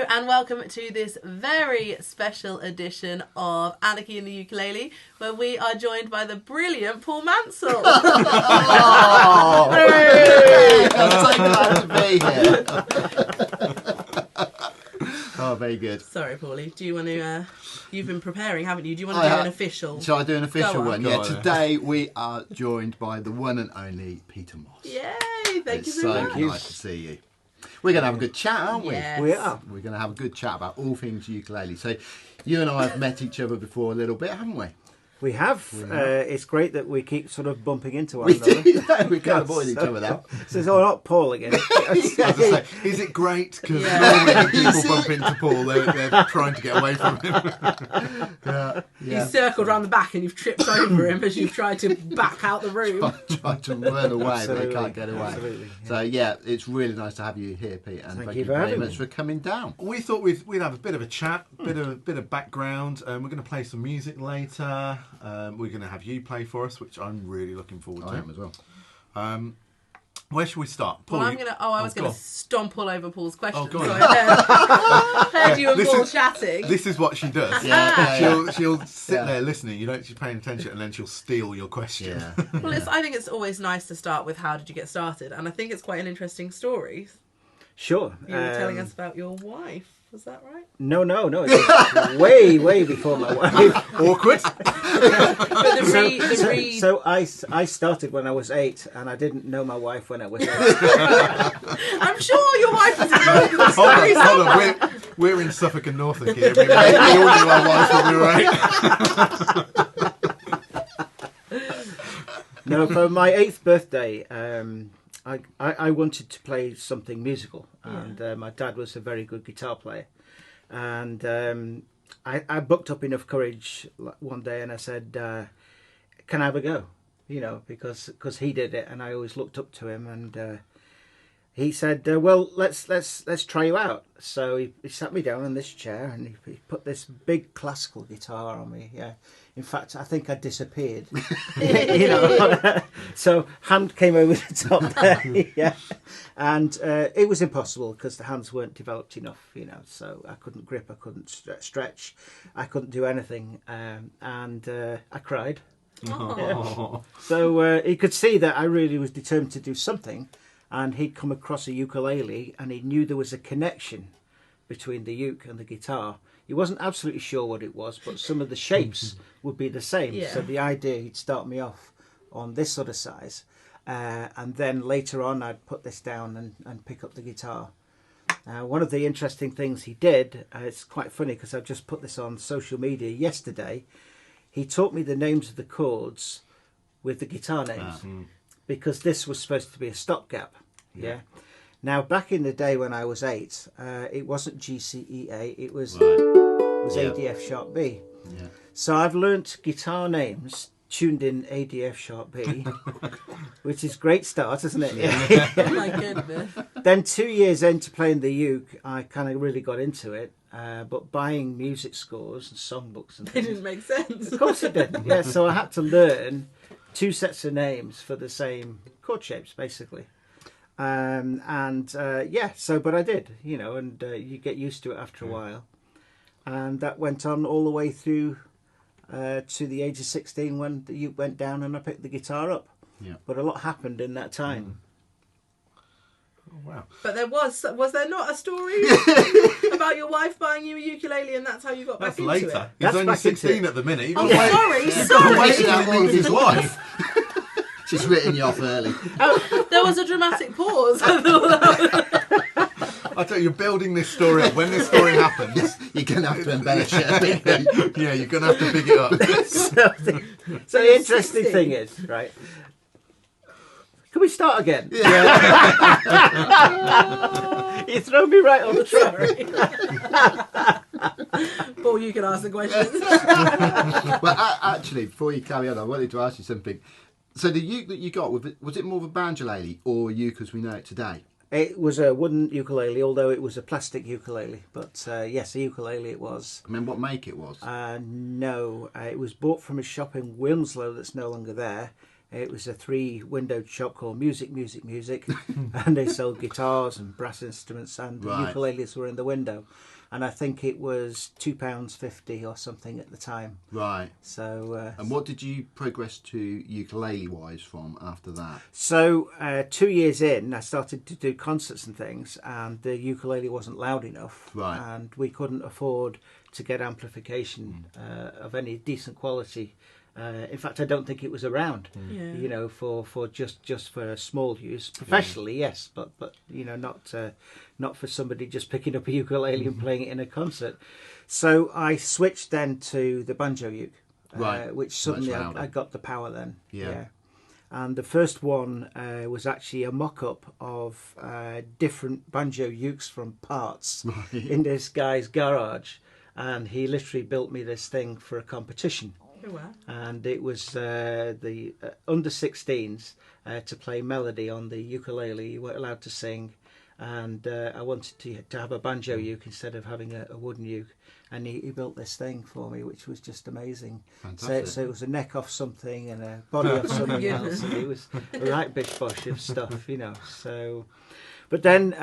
and welcome to this very special edition of Anarchy in the Ukulele, where we are joined by the brilliant Paul Mansell. Oh, hey! I'm so glad to be here. Oh, very good. Sorry, Paulie. Do you want to... you've been preparing, haven't you? Do you want to do an official? Shall I do an official one? Yeah, on. today we are joined by the one and only Peter Moss. Yay! Thank you It's very so much. nice to see you. We're going to have a good chat, aren't we? Yes. We are. We're going to have a good chat about all things ukulele. So you and I have met each other before a little bit, haven't we? We have. It's great that we keep sort of bumping into one We another. do. We can't avoid each other now. So it's all not Paul again. I was going to say, is it great? Because normally when people bump into Paul, they're trying to get away from him. You circled around the back and you've tripped over him as you've tried to back out the room. Try to run away, but Absolutely. they can't get away. Absolutely, yeah. So yeah, it's really nice to have you here, Pete, and thank you for very having much me. for coming down. We thought we'd have a bit of a chat, bit of background. We're going to play some music later. We're going to have you play for us, which I'm really looking forward to. I am as well. Where should we start? Well, Paul, I'm gonna. I was go gonna on. stomp all over Paul's question. go on. So I heard you and This Paul is- chatting. This is what she does. She'll sit Yeah. there listening. You know, she's paying attention, and then she'll steal your question. Yeah. Well, I think it's always nice to start with how did you get started, and I think it's quite an interesting story. Sure. You were telling us about your wife. Was that right? No. It's way before my wife. Awkward. But So I started when I was 8, and I didn't know my wife when I was 8. I'm sure your wife was involved in the story. Hold on. We're in Suffolk and Norfolk here. We all knew our wives when we were 8. No, for my 8th birthday, I wanted to play something musical, and my dad was a very good guitar player, and I booked up enough courage one day, and I said, "Can I have a go?" You know, because he did it, and I always looked up to him, and he said, "Well, let's try you out." So he sat me down in this chair, and he put this big classical guitar on me. Yeah, in fact, I think I disappeared. You know, so hand came over the top there. Yeah, and it was impossible because the hands weren't developed enough. You know, so I couldn't grip, I couldn't stretch, I couldn't do anything, and I cried. Oh. So he could see that I really was determined to do something. And he'd come across a ukulele, and he knew there was a connection between the uke and the guitar. He wasn't absolutely sure what it was, but some of the shapes would be the same. Yeah. So the idea, he'd start me off on this sort of size, and then later on I'd put this down and pick up the guitar. One of the interesting things he did, it's quite funny because I've just put this on social media yesterday, he taught me the names of the chords with the guitar names. Because this was supposed to be a stopgap. Yeah. Now, back in the day when I was 8, it wasn't G, C, E, A. It was A, D, F sharp B. Yeah. So I've learnt guitar names tuned in A, D, F sharp B, which is a great start, isn't it? Oh my goodness. Then 2 years into playing the uke, I kind of really got into it. But buying music scores and songbooks and It things, didn't make sense. of course it didn't. Yeah, so I had to learn 2 sets of names for the same chord shapes, basically. But I did, you know, and you get used to it after a while. And that went on all the way through to the age of 16 when the uke went down and I picked the guitar up. Yeah. But a lot happened in that time. Oh, wow. But there was there not a story about your wife buying you a ukulele and that's how you got That's back into later. it? He's That's only back into 16 it. at the minute. Oh, You've sorry. Waiting out all of his wife. She's written you off early. There was a dramatic pause. I tell you, you're building this story up. When this story happens, You're going to have to embellish it a bit. yeah, you're going to have to big it up. So the interesting 16. thing is, right? Can we start again? You throw me right on the track. Paul, you can ask the questions. Well, actually, before you carry on, I wanted to ask you something. So the uke that you got, was it more of a banjolele or a uke as we know it today? It was a wooden ukulele, although it was a plastic ukulele. But yes, a ukulele it was. I mean, what make it was? No, it was bought from a shop in Wilmslow that's no longer there. It was a 3-windowed shop called Music, and they sold guitars and brass instruments, and the Right. ukuleles were in the window. And I think it was £2.50 or something at the time. Right. So. And what did you progress to ukulele-wise from after that? So 2 years in, I started to do concerts and things, and the ukulele wasn't loud enough, Right. and we couldn't afford to get amplification of any decent quality. In fact, I don't think it was around, Yeah. you know, for just for small use. Professionally, yes, but you know, not for somebody just picking up a ukulele and playing it in a concert. So I switched then to the banjo uke, Right. which suddenly Much louder. I got the power then. Yeah. And the first one was actually a mock-up of different banjo ukes from parts in this guy's garage, and he literally built me this thing for a competition. Oh, wow. And it was the under 16s to play melody on the ukulele. You weren't allowed to sing, and I wanted to have a banjo uke instead of having a wooden uke. And he built this thing for me, which was just amazing. Fantastic. So it was a neck off something and a body off something else, and it was a right bish bosh of stuff, you know. So, but then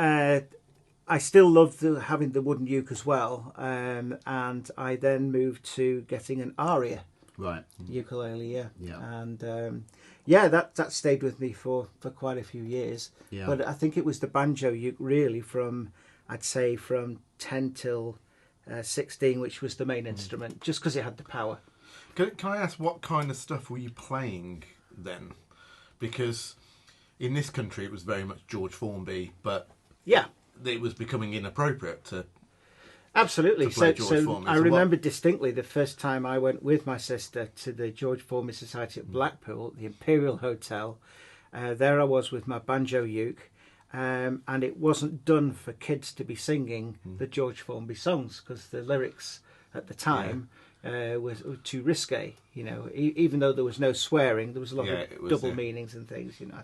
I still loved having the wooden uke as well, and I then moved to getting an aria Right. ukulele, Yeah. and that stayed with me for quite a few years. Yeah. But I think it was the banjo uke really from 10 till 16, which was the main instrument, just because it had the power. Can I ask what kind of stuff were you playing then? Because in this country it was very much George Formby, but Yeah, it was becoming inappropriate to. absolutely. To play So George Formby. I So remember distinctly the first time I went with my sister to the George Formby Society at Blackpool, the Imperial Hotel. There I was with my banjo uke. And it wasn't done for kids to be singing the George Formby songs because the lyrics at the time were too risque. You know, even though there was no swearing, there was a lot of double meanings and things. You know,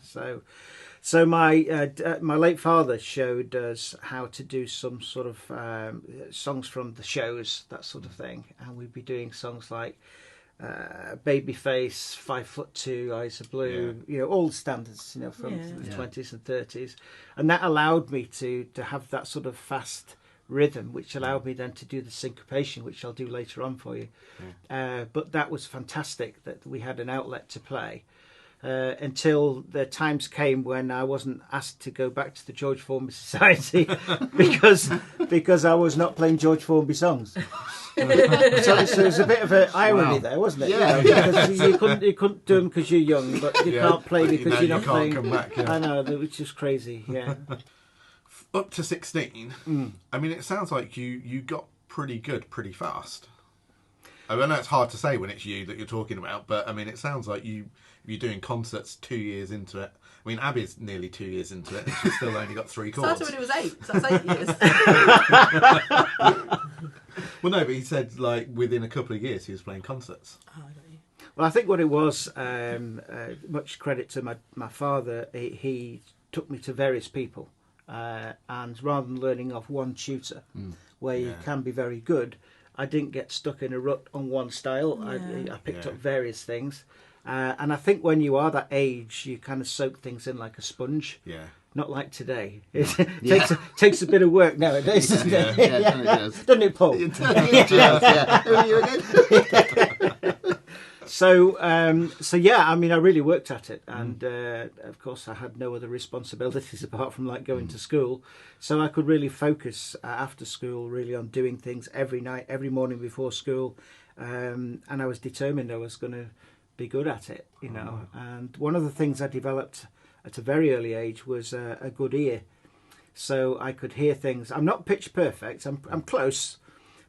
so my late father showed us how to do some sort of songs from the shows, that sort of thing, and we'd be doing songs like Babyface, 5'2", Eyes Are Blue, you know, all the standards, you know, from the 20s and 30s, and that allowed me to have that sort of fast rhythm, which allowed me then to do the syncopation, which I'll do later on for you. But that was fantastic that we had an outlet to play. Until the times came when I wasn't asked to go back to the George Formby Society because I was not playing George Formby songs. So there's a bit of an irony there, wasn't it? Yeah, you know, because you couldn't do them because you're young, but you can't play because you're not playing. Come back, I know, which is crazy. Yeah. Up to 16. I mean, it sounds like you got pretty good pretty fast. I know it's hard to say when it's you that you're talking about, but I mean, it sounds like you're doing concerts 2 years into it. I mean, Abby's nearly 2 years into it, and she's still only got 3 chords. Started when he was 8, so that's 8 years. Well, no, but he said like within a couple of years he was playing concerts. Oh, I got you. Well, I think what it was, much credit to my father, he took me to various people, and rather than learning off one tutor, where you can be very good, I didn't get stuck in a rut on one style. I picked up various things. And I think when you are that age, you kind of soak things in like a sponge. Yeah. Not like today. It takes a bit of work nowadays, doesn't it? It does. Doesn't it, Paul? It does, yeah. Who are you again? So yeah, I mean, I really worked at it, and of course, I had no other responsibilities apart from like going to school, so I could really focus after school, really on doing things every night, every morning before school, and I was determined I was going to be good at it, you know. And one of the things I developed at a very early age was a good ear, so I could hear things. I'm not pitch perfect. I'm close,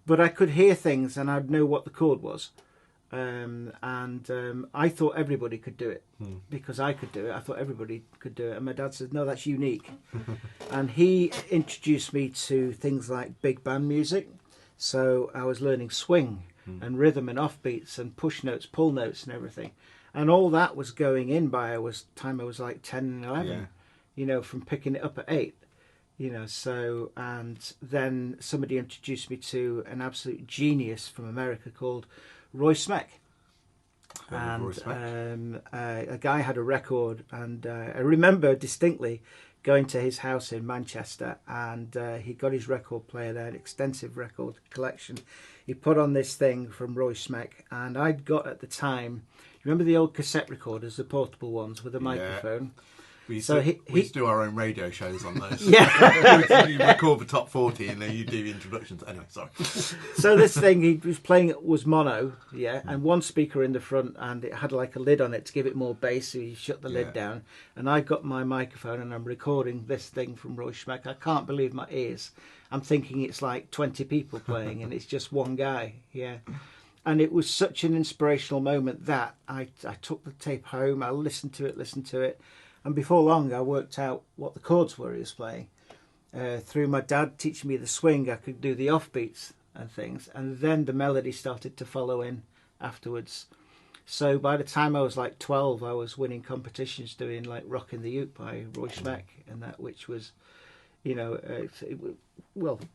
but I could hear things, and I'd know what the chord was. I thought everybody could do it because I could do it. I thought everybody could do it, and my dad said, "No, that's unique." And he introduced me to things like big band music. So I was learning swing and rhythm and offbeats and push notes, pull notes, and everything. And all that was going in by time I was like 10 and 11. You know, from picking it up at 8. You know, so, and then somebody introduced me to an absolute genius from America called Roy Smeck. And Roy Smack. a guy had a record, and I remember distinctly going to his house in Manchester, and he got his record player there, an extensive record collection. He put on this thing from Roy Smack, and I'd got at the time, remember the old cassette recorders, the portable ones with a microphone? We used, So to, we used to do our own radio shows on those. Yeah. You record the top 40 and then you do introductions. Anyway, sorry. So this thing he was playing was mono, and one speaker in the front, and it had like a lid on it to give it more bass, so you shut the lid down. And I got my microphone and I'm recording this thing from Roy Schmeck. I can't believe my ears. I'm thinking it's like 20 people playing and it's just one guy, And it was such an inspirational moment that I took the tape home, I listened to it. And before long, I worked out what the chords were he was playing. Through my dad teaching me the swing, I could do the offbeats and things. And then the melody started to follow in afterwards. So by the time I was like 12, I was winning competitions doing like Rockin' the Uke by Roy Schmeck and that, which was, it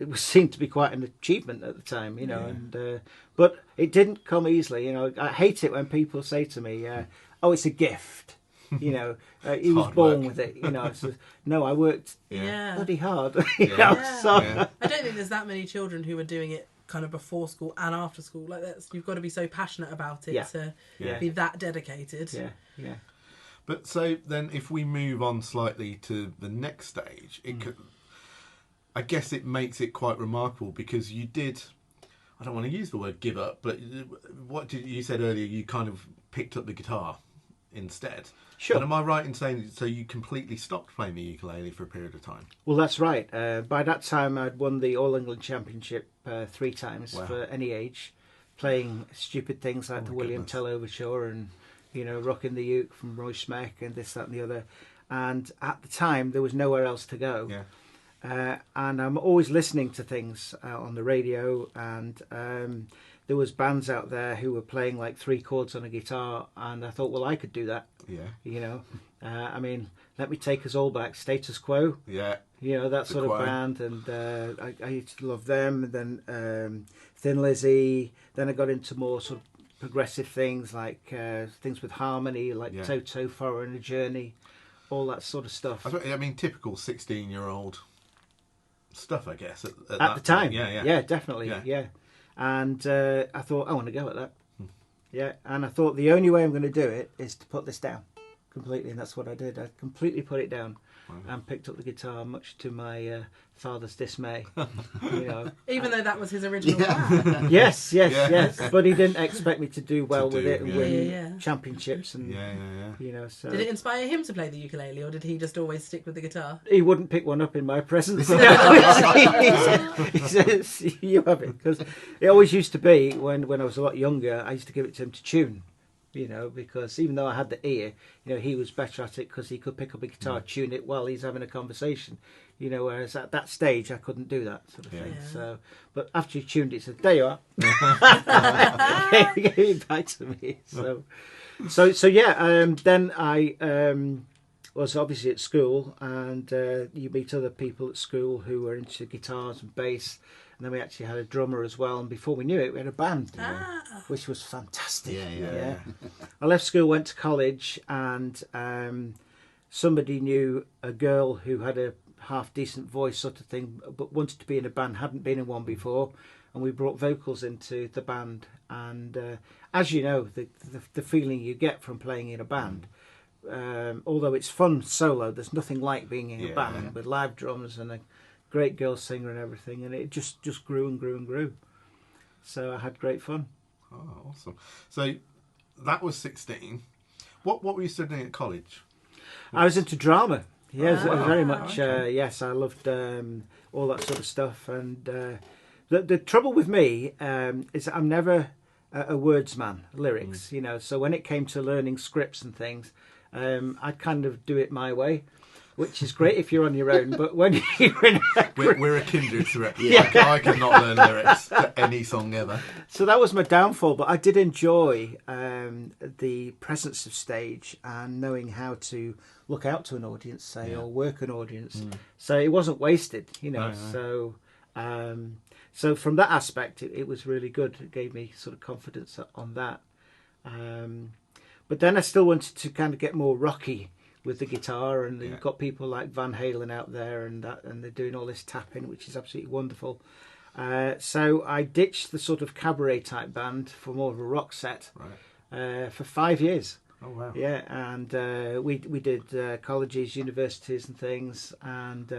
was seen to be quite an achievement at the time, and but it didn't come easly. I hate it when people say to me, "Oh, it's a gift." He was born with it. So, no, I worked bloody hard. So I don't think there's that many children who are doing it kind of before school and after school. Like you've got to be so passionate about it to be that dedicated. Yeah. But so then, if we move on slightly to the next stage, I guess it makes it quite remarkable because you did. I don't want to use the word give up, but what did you said earlier? You kind of picked up the guitar instead. Sure. But am I right in saying so you completely stopped playing the ukulele for a period of time? Well, that's right. By that time, I'd won the All England Championship 3 times for any age, playing stupid things like the William Tell Overture and Rockin' the Uke from Roy Schmeck and this, that, and the other. And at the time, there was nowhere else to go. Yeah. And I'm always listening to things on the radio, and there was bands out there who were playing like 3 chords on a guitar, and I thought, well, I could do that. Yeah. Let me take us all back. Status Quo. Yeah. That sort of band, and I used to love them. And then Thin Lizzy. Then I got into more sort of progressive things like things with harmony, like Toto, Foreigner Journey, all that sort of stuff. Typical 16-year-old stuff, I guess. At the time, yeah, definitely, yeah. And I thought I want to go at that. Yeah, and I thought the only way I'm going to do it is to put this down completely, and that's what I did. I completely put it down and picked up the guitar, much to my father's dismay. Even though that was his original plan. Yes. But he didn't expect me to do well with it and win championships and So did it inspire him to play the ukulele, or did he just always stick with the guitar? He wouldn't pick one up in my presence. He says, "You have it," because it always used to be when I was a lot younger. I used to give it to him to tune. Because even though I had the ear, he was better at it because he could pick up a guitar, tune it while he's having a conversation. Whereas at that stage I couldn't do that sort of thing. So, but after he tuned it, he said, "There you are." He gave it back to me. So yeah. Then I was obviously at school, and you meet other people at school who were into guitars and bass. And then we actually had a drummer as well. And before we knew it, we had a band, which was fantastic. Yeah. I left school, went to college, and somebody knew a girl who had a half-decent voice sort of thing, but wanted to be in a band, hadn't been in one before. And we brought vocals into the band. And as you know, the feeling you get from playing in a band, although it's fun solo, there's nothing like being in a band with live drums and a great girl singer and everything, and it just grew and grew and grew. So I had great fun. Oh, awesome. So that was 16. What were you studying at college? I was into drama. Yes, very much. Okay. Yes, I loved all that sort of stuff. And the trouble with me is that I'm never a wordsman, lyrics, So when it came to learning scripts and things, I'd kind of do it my way. Which is great if you're on your own, but when you're in we're a kindred threat. I cannot learn lyrics to any song ever. So that was my downfall, but I did enjoy the presence of stage and knowing how to look out to an audience, say, or work an audience. So it wasn't wasted, No. So from that aspect, it was really good. It gave me sort of confidence on that. But then I still wanted to kind of get more rocky with the guitar, and you've got people like Van Halen out there, and they're doing all this tapping, which is absolutely wonderful. So I ditched the sort of cabaret type band for more of a rock set for 5 years. Oh wow! Yeah, and we did colleges, universities, and things, and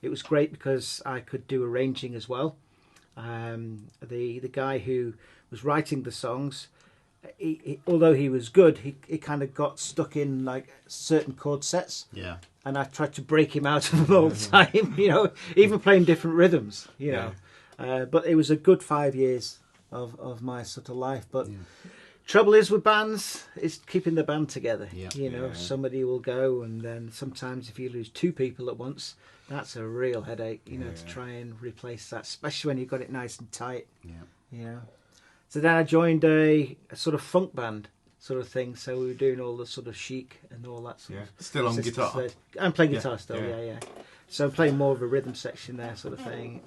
it was great because I could do arranging as well. The guy who was writing the songs, although he was good, he kind of got stuck in like certain chord sets. Yeah. And I tried to break him out of them all the time, even playing different rhythms, But it was a good 5 years of my sort of life. But trouble is with bands, is keeping the band together. Somebody will go, and then sometimes if you lose two people at once, that's a real headache, to try and replace that, especially when you've got it nice and tight. So then I joined a sort of funk band sort of thing. So we were doing all the sort of chic and all that sort of Still on guitar? I'm playing guitar still, yeah. So I'm playing more of a rhythm section there sort of thing.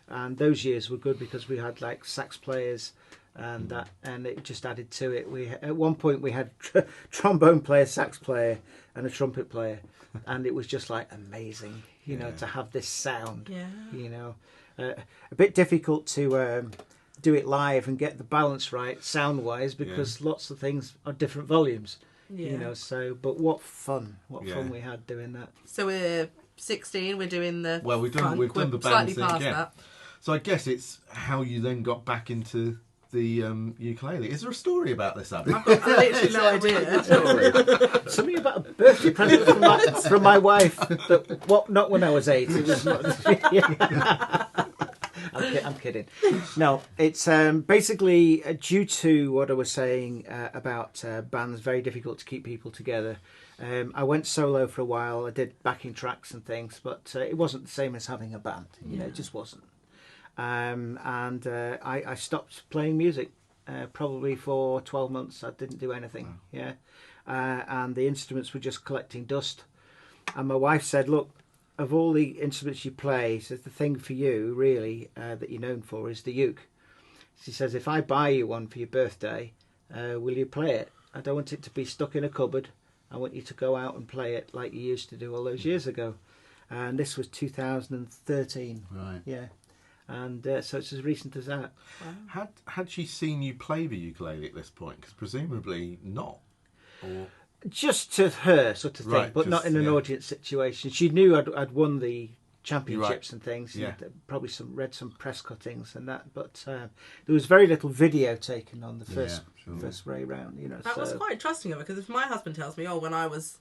And those years were good because we had like sax players and that, and it just added to it. At one point we had trombone player, sax player and a trumpet player. And it was just like amazing, to have this sound, a bit difficult to do it live and get the balance right sound wise because lots of things are different volumes, but what fun we had doing that. So we're 16, we're doing the we've done the band thing again. That. So I guess it's how you then got back into the ukulele. Is there a story about this, Abby? I've got literally no idea. Something about a birthday present from my wife. Not when I was 8. It was not. I'm kidding. No, it's basically due to what I was saying about bands, very difficult to keep people together. I went solo for a while. I did backing tracks and things, but it wasn't the same as having a band. It just wasn't. I stopped playing music probably for 12 months. I didn't do anything. And the instruments were just collecting dust. And my wife said, "Look, of all the instruments you play, says the thing for you really that you're known for is the uke." She says, "If I buy you one for your birthday, will you play it? I don't want it to be stuck in a cupboard. I want you to go out and play it like you used to do all those years ago." And this was 2013. Right. Yeah. And so it's as recent as that. Wow. Had she seen you play the ukulele at this point? Because presumably not. Or... Just to her sort of thing, but not in an audience situation. She knew I'd won the championships and things. Yeah. Probably read some press cuttings and that, but there was very little video taken on the first way round. That was quite trusting of her, because if my husband tells me, "Oh, when I was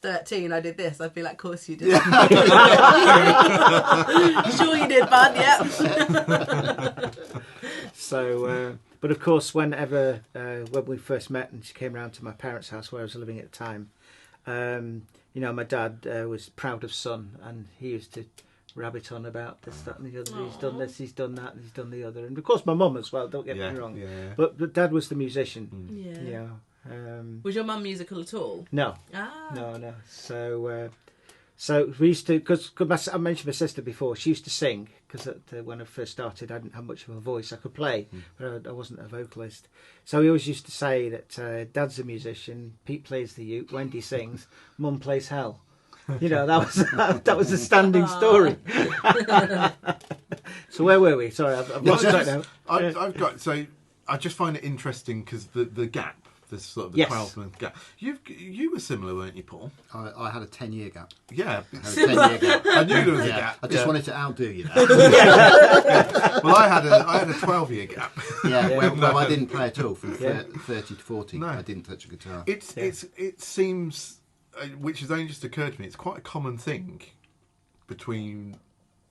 13 I did this," I'd be like, "Of course you did." Sure you did, bud. Yeah. So, but of course, when we first met and she came round to my parents' house where I was living at the time, my dad was proud of son, and he used to rabbit on about this, that, and the other. Aww. He's done this, he's done that, and he's done the other, and of course my mum as well. Don't get me wrong. Yeah. But Dad was the musician. Yeah. Was your mum musical at all? No. No. So we used to, because I mentioned my sister before. She used to sing because when I first started, I didn't have much of a voice. I could play, but I wasn't a vocalist. So we always used to say that Dad's a musician, Pete plays the uke, Wendy sings, Mum plays hell. That was a standing story. So where were we? Sorry, I've lost track now. I've got. So I just find it interesting because the gap. This sort of the 12-month gap. You were similar, weren't you, Paul? I had a 10-year gap. Yeah, I had a 10-year gap. I knew there was a gap. I just wanted to outdo you. Well, I had a 12-year gap. Well, I didn't play at all from 30 to 40. No. I didn't touch a guitar. It seems, which has only just occurred to me, it's quite a common thing between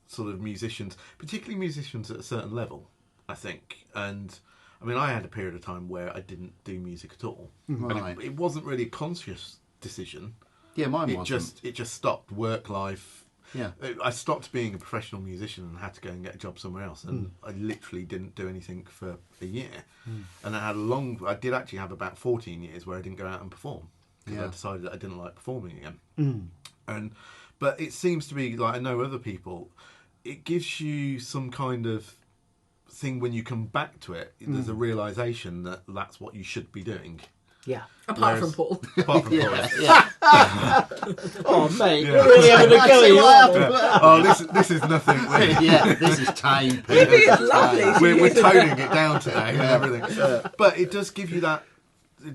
sort of musicians, particularly musicians at a certain level, I think, and. I mean, I had a period of time where I didn't do music at all. Right. And it wasn't really a conscious decision. Yeah, mine wasn't. It just stopped work life. Yeah. I stopped being a professional musician and had to go and get a job somewhere else. And I literally didn't do anything for a year. And I did actually have about 14 years where I didn't go out and perform. Because I decided that I didn't like performing again. But it seems to be, like I know other people, it gives you some kind of thing when you come back to it. There's a realization that that's what you should be doing. Yeah. Apart from Paul. Apart from Paul. Yeah. Oh, mate, Yeah. you're really having a go. See You what are. happened? Oh, this is nothing. Yeah, this is tame. Phoebe is lovely. We're toning it down today and everything. But it does give you that.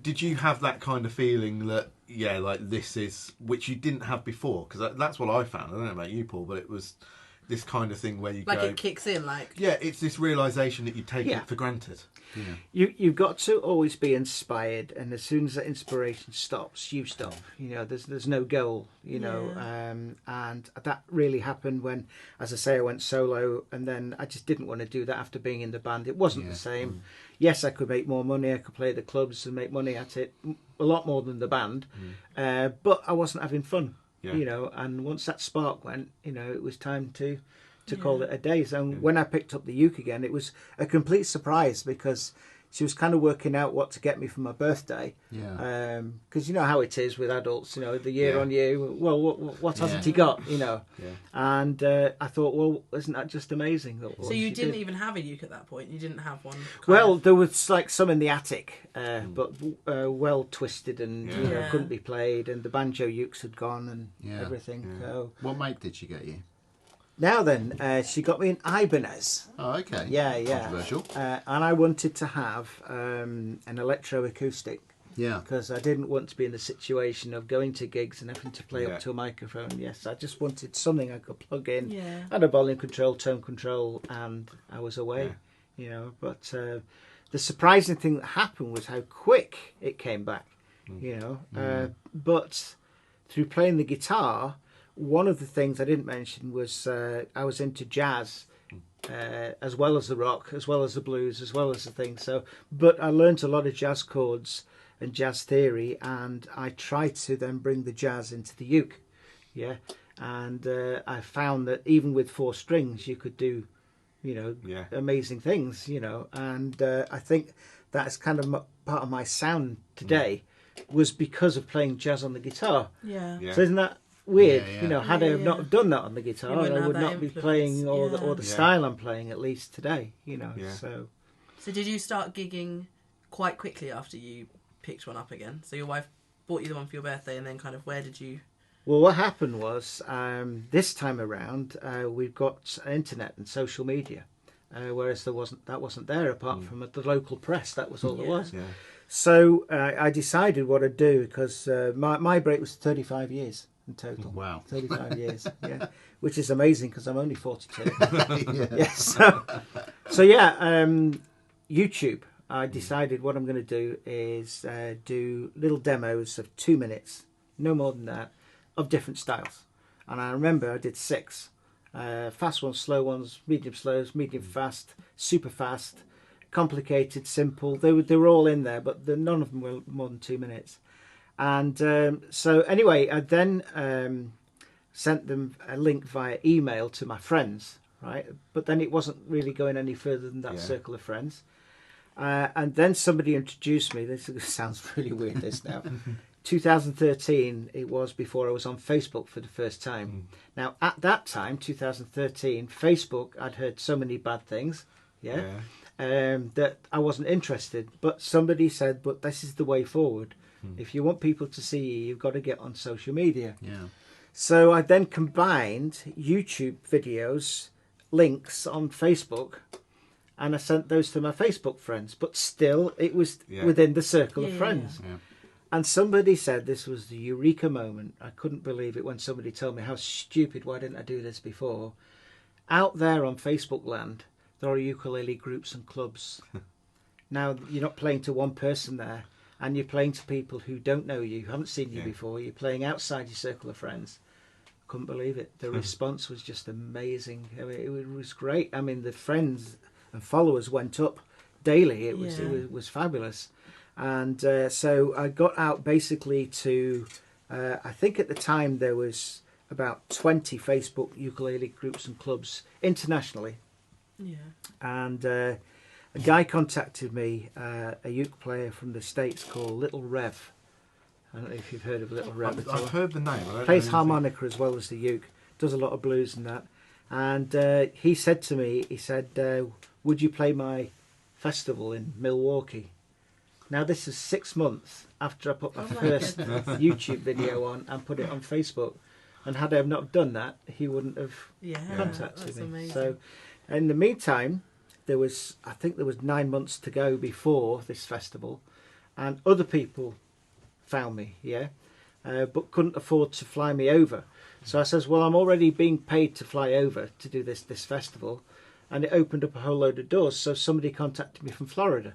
Did you have that kind of feeling that, yeah, like this is, which you didn't have before? Because that's what I found. I don't know about you, Paul, but it was this kind of thing where you like go... it kicks in, like... Yeah, it's this realisation that you take it for granted. Yeah. You've got to always be inspired, and as soon as that inspiration stops, you stop. You know, there's no goal. You know, and that really happened when, as I say, I went solo, and then I just didn't want to do that after being in the band. It wasn't the same. Yes, I could make more money. I could play at the clubs and make money at it, a lot more than the band, but I wasn't having fun. Yeah. You know, and once that spark went, you know, it was time to call it a day. So when I picked up the uke again, it was a complete surprise because she was kind of working out what to get me for my birthday. Yeah. Because you know how it is with adults, you know, the year on you. Well, what hasn't he got, you know? Yeah. And I thought, well, isn't that just amazing? So you didn't even have a uke at that point? You didn't have one? Well, there was like some in the attic, but well twisted and you know, couldn't be played, and the banjo ukes had gone and everything. Yeah. So What make did she get you? now then, she got me an Ibanez. Oh, okay. Yeah. Controversial. And I wanted to have an electroacoustic. Yeah. Because I didn't want to be in the situation of going to gigs and having to play up to a microphone. Yes, I just wanted something I could plug in. Yeah. I had a volume control, tone control, and I was away. Yeah. You know, but the surprising thing that happened was how quick it came back. You know, but through playing the guitar, one of the things I didn't mention was I was into jazz. As well as the rock, as well as the blues, as well as the things. So, but I learned a lot of jazz chords and jazz theory, and I tried to then bring the jazz into the uke. Yeah, and I found that even with 4 strings, you could do, you know, amazing things. You know, and I think that's kind of part of my sound today was because of playing jazz on the guitar. Yeah. So isn't that weird? Yeah. You know, had I have not done that on the guitar, wouldn't I have would that not be influence. playing or the style I'm playing at least today. You know, so did you start gigging quite quickly after you picked one up again? So your wife bought you the one for your birthday, and then kind of where did you... Well, what happened was this time around we've got internet and social media, whereas that wasn't there apart from the local press. That was all there was. Yeah. So I decided what I'd do because my break was 35 years in total. Wow. 35 years, which is amazing because I'm only 42. Yeah. So YouTube. I decided what I'm going to do is do little demos of 2 minutes, no more than that, of different styles. And I remember I did 6. Fast ones, slow ones, medium slows, medium fast, super fast, complicated, simple. They were all in there, but none of them were more than 2 minutes. And so anyway, I then sent them a link via email to my friends, right? But then it wasn't really going any further than that circle of friends. And then somebody introduced me. This sounds really weird, this now. 2013, it was before I was on Facebook for the first time. Now, at that time, 2013, Facebook, I'd heard so many bad things, that I wasn't interested. But somebody said, but this is the way forward. If you want people to see you, you've got to get on social media. Yeah. So I then combined YouTube videos, links on Facebook, and I sent those to my Facebook friends. But still, it was within the circle of friends. Yeah. And somebody said this was the eureka moment. I couldn't believe it when somebody told me how stupid, why didn't I do this before? Out there on Facebook land, there are ukulele groups and clubs. Now, you're not playing to one person there, and you're playing to people who don't know you, haven't seen you before. You're playing outside your circle of friends. Couldn't believe it. The response was just amazing. I mean, it was great. I mean, the friends and followers went up daily. It was fabulous. And so I got out basically to, I think at the time there was about 20 Facebook ukulele groups and clubs internationally. Yeah. And a guy contacted me, a uke player from the States called Little Rev. I don't know if you've heard of Little Rev. I've heard the name. Plays harmonica as well as the uke. Does a lot of blues and that. And he said to me, would you play my festival in Milwaukee? Now this is 6 months after I put my first YouTube video on and put it on Facebook. And had I not done that, he wouldn't have contacted me. Amazing. So, in the meantime, I think there was 9 months to go before this festival, and other people found me, but couldn't afford to fly me over. So I says, well, I'm already being paid to fly over to do this festival, and it opened up a whole load of doors. So somebody contacted me from Florida,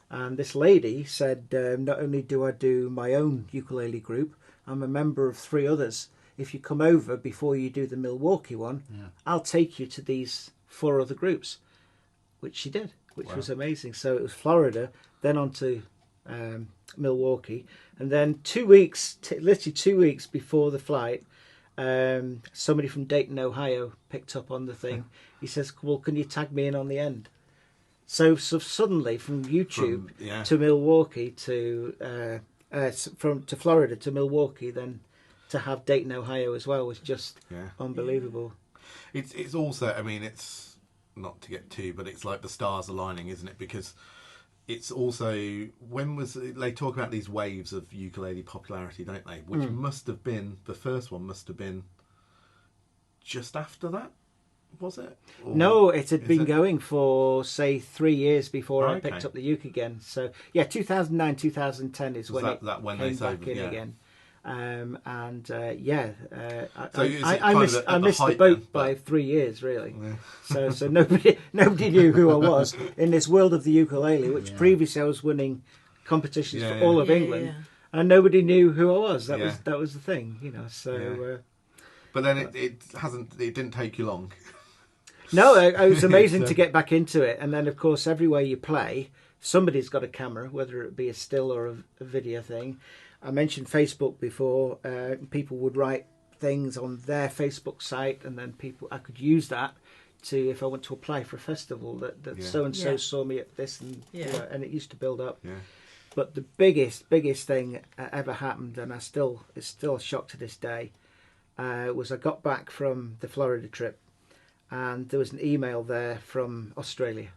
and this lady said, not only do I do my own ukulele group, I'm a member of 3 others. If you come over before you do the Milwaukee one, I'll take you to these 4 other groups, which she did, which was amazing. So it was Florida, then on to Milwaukee, and then 2 weeks, literally 2 weeks before the flight, somebody from Dayton, Ohio picked up on the thing. He says, well, can you tag me in on the end? So suddenly from YouTube to Milwaukee to Florida to Milwaukee, then to have Dayton, Ohio as well was just unbelievable. It's also, I mean, it's not to get too, but it's like the stars aligning, isn't it? Because it's also, they talk about these waves of ukulele popularity, don't they? Which must have been, the first one must have been just after that, was it? Or no, it had been going for, say, 3 years before I picked up the uke again. So, 2009, 2010 is when it came back in again. I missed the boat by 3 years, really. Yeah. So nobody knew who I was in this world of the ukulele, which previously I was winning competitions for all of England, and nobody knew who I was. That was the thing, So, but then it didn't take you long. No, it was amazing to get back into it, and then of course everywhere you play, somebody's got a camera, whether it be a still or a video thing. I mentioned Facebook before. People would write things on their Facebook site, and then I could use that to, if I want to apply for a festival, that so and so saw me at this, and and it used to build up. Yeah. But the biggest thing ever happened, and it's still a shock to this day, was I got back from the Florida trip, and there was an email there from Australia,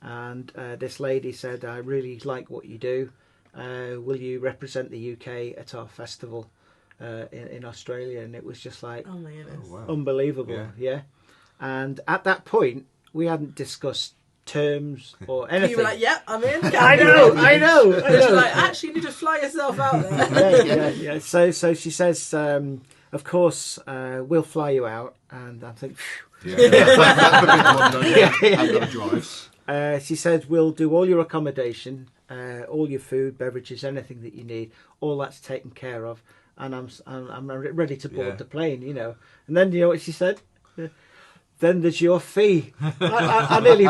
and this lady said, "I really like what you do. Will you represent the UK at our festival in Australia?" And it was just like, oh my goodness, unbelievable, And at that point, we hadn't discussed terms or anything. You were like, "Yep, I'm in." I know. You're like, actually, you need to fly yourself out there. Yeah. So she says, "Of course, we'll fly you out," and I think, that's the big one, though. I've got to drive. She said, "We'll do all your accommodation, all your food, beverages, anything that you need. All that's taken care of, and I'm ready to board the plane." And then you know what she said? Then there's your fee. I nearly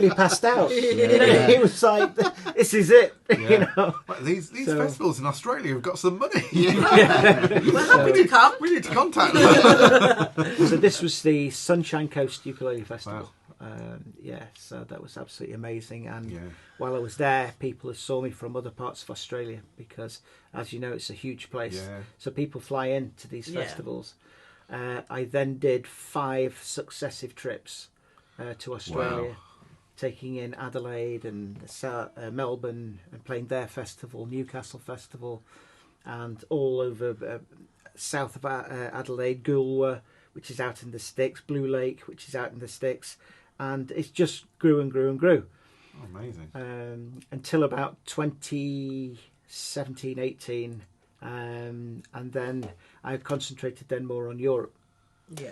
passed out. He was like, "This is it." Well, these festivals in Australia have got some money. We're happy to come. We need to contact them. So this was the Sunshine Coast Ukulele Festival. Wow. So that was absolutely amazing. And while I was there, people saw me from other parts of Australia because, as you know, it's a huge place. Yeah. So people fly in to these festivals. I then did 5 successive trips to Australia, taking in Adelaide and Melbourne and playing their festival, Newcastle Festival, and all over south of Adelaide, Goolwa, which is out in the sticks, Blue Lake, which is out in the sticks, and it just grew and grew and grew. Oh, amazing. Until about 2017, 18. And then I concentrated then more on Europe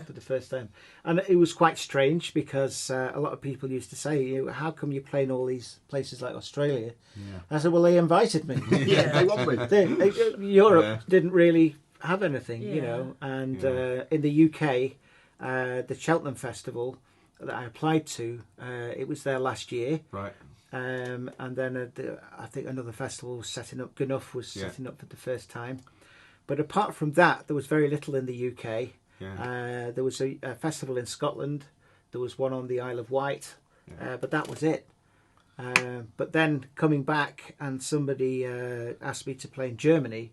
for the first time. And it was quite strange because a lot of people used to say, "How come you're playing all these places like Australia?" Yeah. I said, "Well, they invited me." They want me. Europe didn't really have anything, And in the UK, the Cheltenham Festival that I applied to, it was there last year. Right. And then I think another festival was setting up. Gnuff was setting up for the first time. But apart from that, there was very little in the UK. Yeah. There was a festival in Scotland. There was one on the Isle of Wight. But that was it. But then coming back and somebody asked me to play in Germany.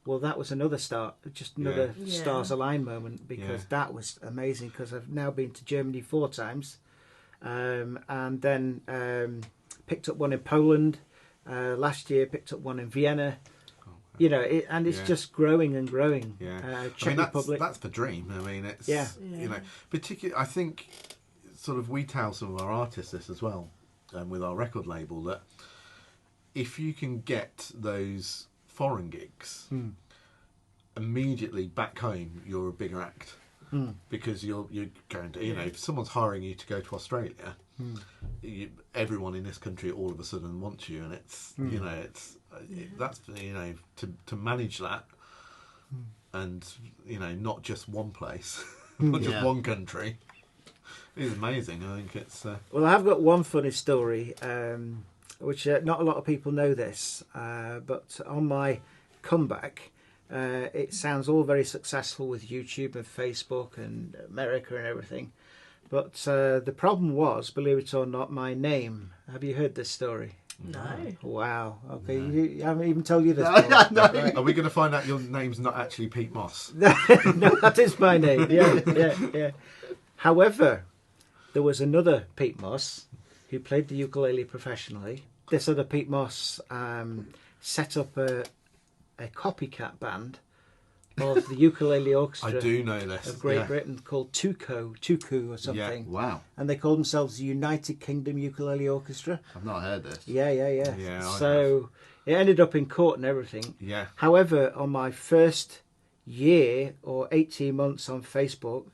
Well, that was another start. Just another stars align moment because that was amazing because I've now been to Germany 4 times. And then... picked up one in Poland, Last year picked up one in Vienna. You know, it's just growing and growing. Yeah, Czech Republic. That's the dream. I mean, it's you know, particularly. I think sort of we tell some of our artists this as well, with our record label, that if you can get those foreign gigs, immediately back home you're a bigger act, because you're going to, you know, if someone's hiring you to go to Australia, everyone in this country all of a sudden wants you, and it's you know, that's, you know, to manage that, and you know, not just one place, not just one country, is amazing. I think it's well, I have got one funny story, which not a lot of people know this, but on my comeback, it sounds all very successful with YouTube and Facebook and America and everything, but the problem was, believe it or not, my name. Have you heard this story? No. Wow. Okay. No. I haven't even told you this. No. Right. Are we going to find out your name's not actually Pete Moss? No, that is my name. Yeah. However, there was another Pete Moss who played the ukulele professionally. This other Pete Moss set up a copycat band of the ukulele orchestra. I do know this. Of Great Britain, called Tuku or something. Yeah. Wow. And they called themselves the United Kingdom Ukulele Orchestra. I've not heard this. Yeah. So it ended up in court and everything. Yeah. However, on my first year or 18 months on Facebook,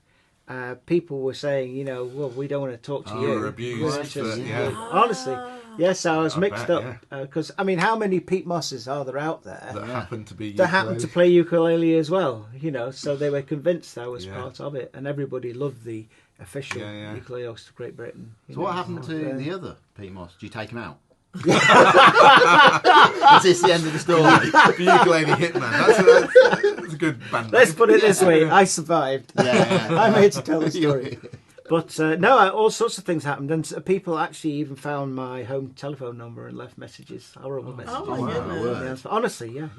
people were saying, you know, well, we don't want to talk to you. We're abused. Honestly. Yes, I was mixed up because I mean, how many Pete Mosses are there out there that happen to be that happen to play ukulele as well? You know, so they were convinced I was part of it, and everybody loved the official ukulele orchestra of Great Britain. So what happened to the other Pete Moss? Did you take him out? Is this the end of the story? The ukulele hitman. That's a good band. Let's put it this way: I survived. I'm here to tell the story. But no, all sorts of things happened, and people actually even found my home telephone number and left messages, horrible messages. Oh my goodness! Honestly, yeah,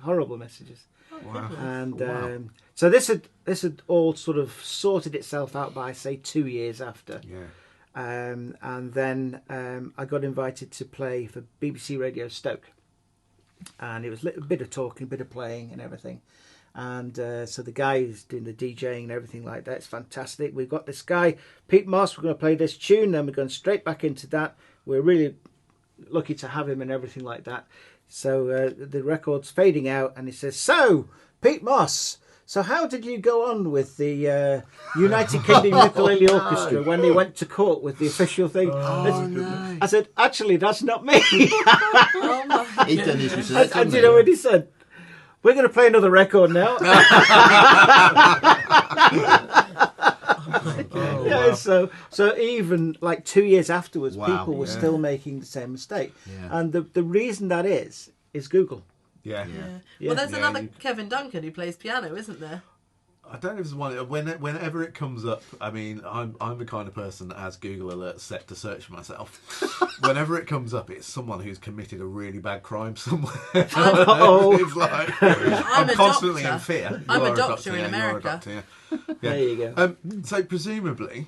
horrible messages. Wow. And so this had all sort of sorted itself out by, say, 2 years after. Yeah. And then I got invited to play for BBC Radio Stoke, and it was a bit of talking, a bit of playing, and everything. And so the guy who's doing the DJing and everything like that, it's fantastic. We've got this guy, Pete Moss, we're going to play this tune, then we're going straight back into that. We're really lucky to have him and everything like that. So the record's fading out, and he says, "So, Pete Moss, so how did you go on with the United Kingdom Ukulele Orchestra when they went to court with the official thing?" No. I said, "Actually, that's not me." He'd done his research. And do you know what he said? "We're going to play another record now." So even like 2 years afterwards, people were still making the same mistake. Yeah. And the reason that is Google. Yeah. Well, there's another Kevin Duncan who plays piano, isn't there? I don't know if it's one. Whenever it comes up, I mean, I'm the kind of person that has Google alerts set to search for myself. Whenever it comes up, it's someone who's committed a really bad crime somewhere. It's like I'm constantly in fear. I'm a doctor in America. There you go. So presumably,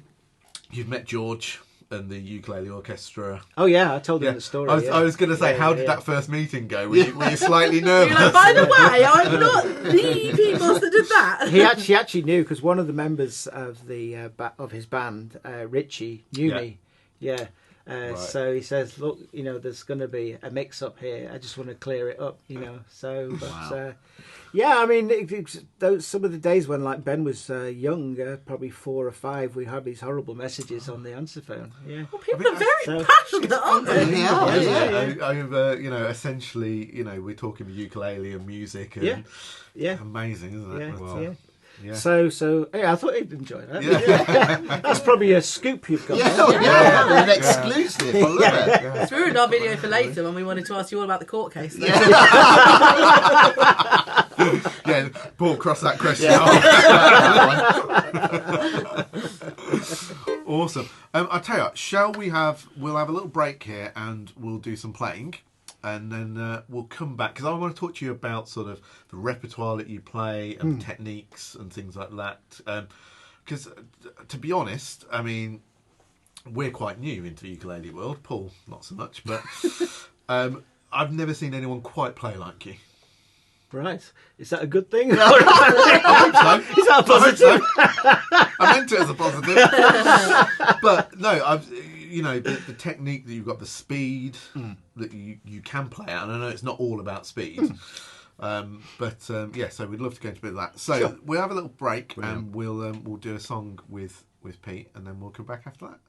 you've met George and the ukulele orchestra. Oh yeah, I told him the story. I was going to say, how did that first meeting go? Were you slightly nervous? You're like, by the way, I'm not the people that did that. He actually knew, because one of the members of the of his band, Richie, knew me. Yeah. Right. So he says, "Look, you know, there's going to be a mix-up here. I just want to clear it up, you know." So, but yeah, I mean, some of the days when, like, Ben was young, probably 4 or 5, we had these horrible messages on the answer phone. Yeah, well, people are very passionate, aren't they? Over, you know, essentially, you know, we're talking ukulele and music, and amazing, isn't it? Yeah. So yeah, I thought he'd enjoy that. Yeah. That's probably a scoop you've got. An exclusive. I love it. It's ruined our video for later when we wanted to ask you all about the court case. Paul, cross that question off. Awesome. I'll tell you what, we'll have a little break here and we'll do some playing. And then we'll come back, because I want to talk to you about sort of the repertoire that you play and techniques and things like that. Because to be honest, I mean, we're quite new into the ukulele world. Paul, not so much, but I've never seen anyone quite play like you. Right. Is that a good thing? I hope so. Is that a positive? I meant it as a positive. But no, the technique that you've got, the speed that you can play at, and I know it's not all about speed. So we'd love to go into a bit of that. So we'll have a little break. Brilliant. And we'll do a song with Pete, and then we'll come back after that.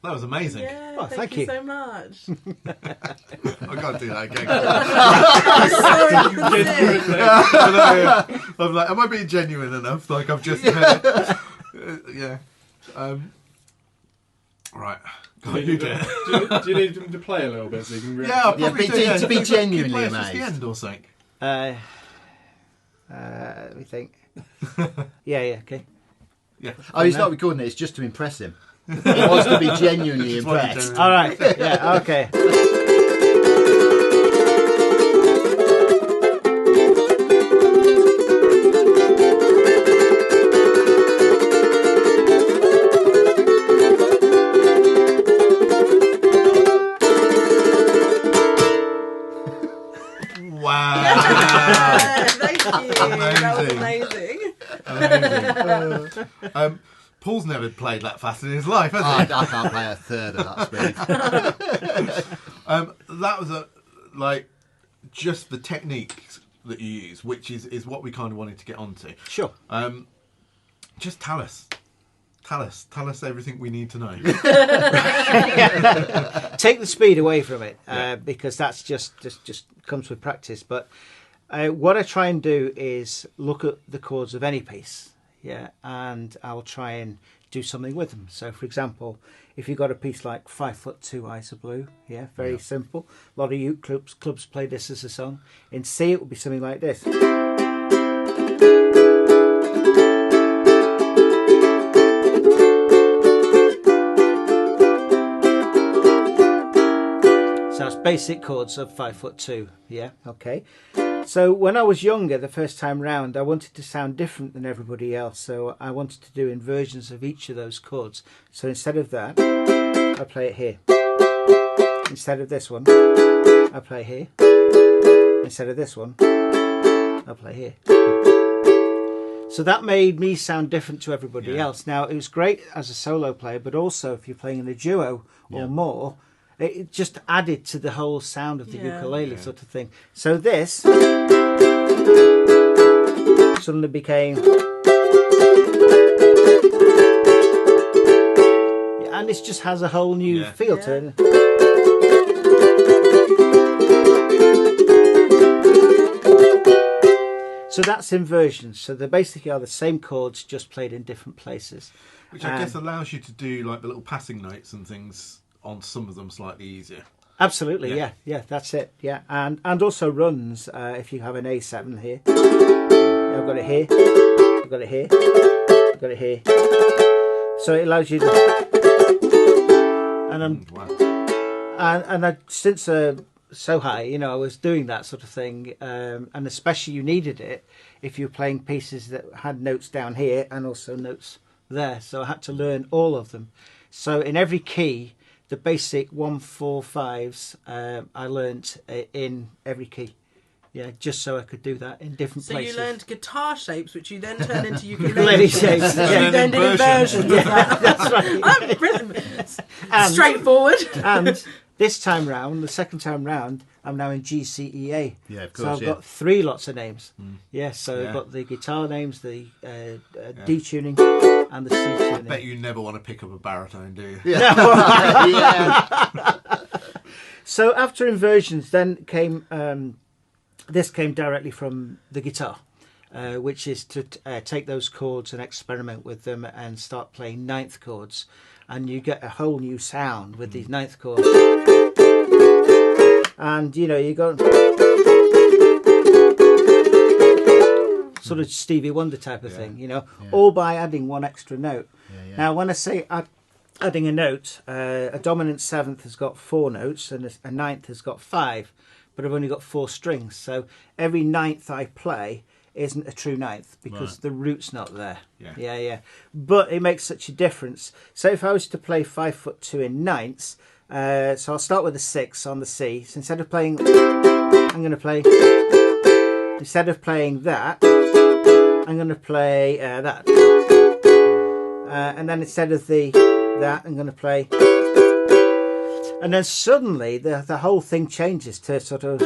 That was amazing. Yeah, oh, thank you so much. I can't do that again. I'm like, am I being genuine enough? Like I've just yeah. Right. Do you need him to play a little bit so you can react? Yeah, I'll probably to be genuinely amazed. amazed. The end or something. Let me think. Yeah, okay. Yeah. Oh, he's not recording it. It's just to impress him. He wants to be genuinely impressed. All right. Yeah. Okay. Wow. Yeah, thank you. Amazing. That was amazing. Amazing. Paul's never played that fast in his life, has he? I can't play a third of that speed. That was just the techniques that you use, which is what we kind of wanted to get onto. Sure. Just tell us everything we need to know. Take the speed away from it, because that's just comes with practice. But what I try and do is look at the chords of any piece, and I'll try and do something with them. So, for example, if you've got a piece like 5'2" Eyes of Blue, very simple. A lot of uke clubs play this as a song. In C, it would be something like this. So that's basic chords of 5'2", okay. So when I was younger, the first time round, I wanted to sound different than everybody else. So I wanted to do inversions of each of those chords. So instead of that, I play it here. Instead of this one, I play here. Instead of this one, I play here. So that made me sound different to everybody Yeah. else. Now, it was great as a solo player, but also if you're playing in a duo or more, it just added to the whole sound of the ukulele sort of thing. So this suddenly became... and it just has a whole new feel to it. So that's inversions. So they basically are the same chords, just played in different places. Which I guess allows you to do like the little passing notes and things on some of them slightly easier. Absolutely, yeah, that's it, yeah. And also runs, if you have an A7 here. I've got it here, I've got it here, I've got it here. So it allows you to... And since so high, you know, I was doing that sort of thing, and especially you needed it if you were playing pieces that had notes down here and also notes there. So I had to learn all of them. So in every key, the basic 1, 4, 5s, I learnt in every key. Yeah, just so I could do that in different places. So you learned guitar shapes, which you then turned into ukulele shapes. You then did inversions. That's right. Oh, brilliant. Straightforward. And this time round, the second time round, I'm now in G, C, E, A. Yeah, of course. So I've got 3 lots of names. Yeah, so I've got the guitar names, the D tuning, and the C tuning. I bet you never want to pick up a baritone, do you? Yeah. So after inversions, then came this came directly from the guitar, which is to take those chords and experiment with them and start playing ninth chords, and you get a whole new sound with these ninth chords. And you know, you go sort of Stevie Wonder type of thing, you know, all by adding one extra note. Now, when I say adding a note, a dominant seventh has got 4 notes and a ninth has got 5, but I've only got 4 strings. So every ninth I play isn't a true ninth because the root's not there. But it makes such a difference. So if I was to play 5'2" in ninths, so I'll start with a 6 on the C. So instead of playing, I'm going to play, instead of playing that, I'm going to play that. And then instead of that, I'm going to play, and then suddenly the whole thing changes to sort of,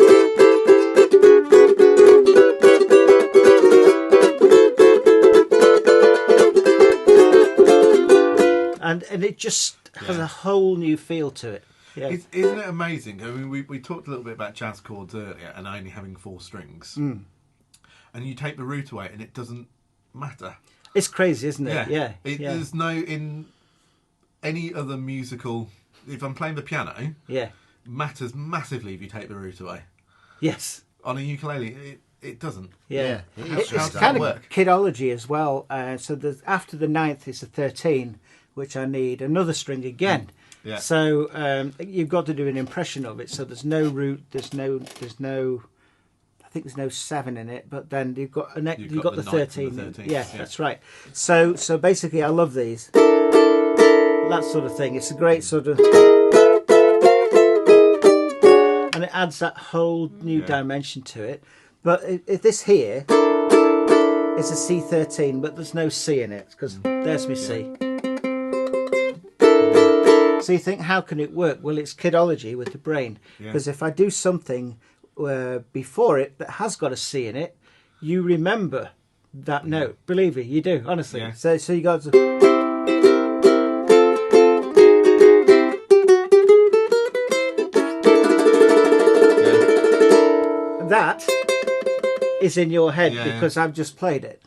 and it just has a whole new feel to it. Isn't it amazing? I mean, we talked a little bit about jazz chords earlier and only having 4 strings, and you take the root away and it doesn't matter. It's crazy, isn't it? There's no, in any other musical, if I'm playing the piano, matters massively if you take the root away. Yes. On a ukulele, it doesn't. It's does kind that of work? kidology as well. So after the ninth is a 13, which I need another string again. So you've got to do an impression of it. So there's no root. There's no. I think there's no 7 in it. But then you've got the 13. Yeah, that's right. So basically, I love these. That sort of thing. It's a great sort of, and it adds that whole new dimension to it. But if this here is a C13, but there's no C in it because there's my C. So you think, how can it work? Well, it's kidology with the brain, because if I do something before it that has got a C in it, you remember that note. Believe me, you do, honestly. So you got to, that is in your head because I've just played it.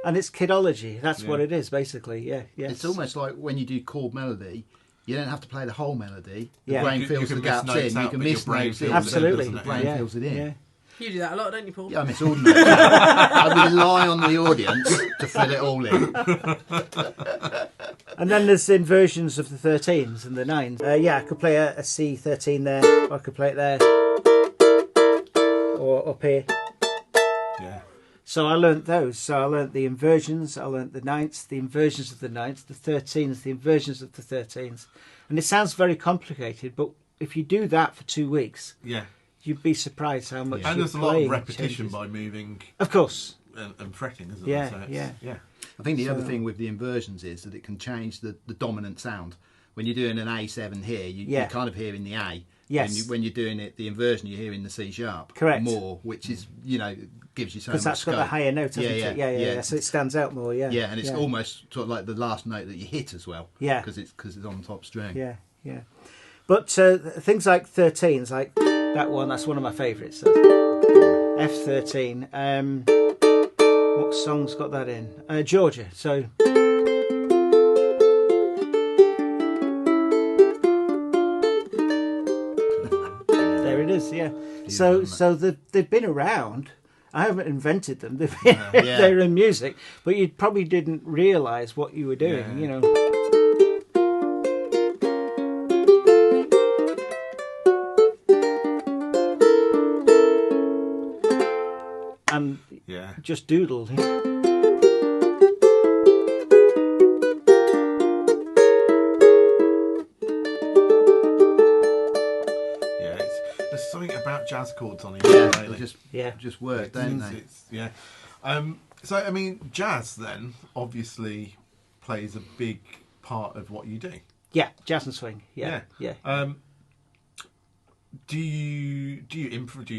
And it's kidology. That's what it is, basically. It's almost like when you do chord melody, you don't have to play the whole melody. The Yeah. brain fills the gaps in. You can miss notes in. Absolutely. The brain fills it in. You do that a lot, don't you, Paul? Yeah, I miss all the notes. I rely on the audience to fill it all in. And then there's inversions of the 13s and the 9s. I could play a C13 there, or I could play it there, or up here. So I learnt those. So I learnt the inversions, I learnt the 9ths, the inversions of the 9ths, the 13s, the inversions of the 13s. And it sounds very complicated, but if you do that for 2 weeks, you'd be surprised how much. And you're there's a lot of playing repetition changes. by moving. Of course. and fretting, isn't Yeah, it? So yeah. I think the other thing with the inversions is that it can change the dominant sound. When you're doing an A7 here, you're kind of hearing the A. Yes. When you're doing it, the inversion, you're hearing the C sharp. Correct. More, which is, gives you so much because that's scope. got the higher note, hasn't it? Yeah. So it stands out more. Yeah. Yeah, and it's almost sort of like the last note that you hit as well. Yeah. Because it's on top string. Yeah. But things like 13s, like that one, that's one of my favourites. F13. What song's got that in? Georgia. So. There it is. Yeah. So they've been around. I haven't invented them. They're in music, but you probably didn't realise what you were doing. You know. And just doodle. There's something about jazz chords on it. They just work, don't they? So I mean, jazz then obviously plays a big part of what you do. Yeah, jazz and swing. Yeah. Do you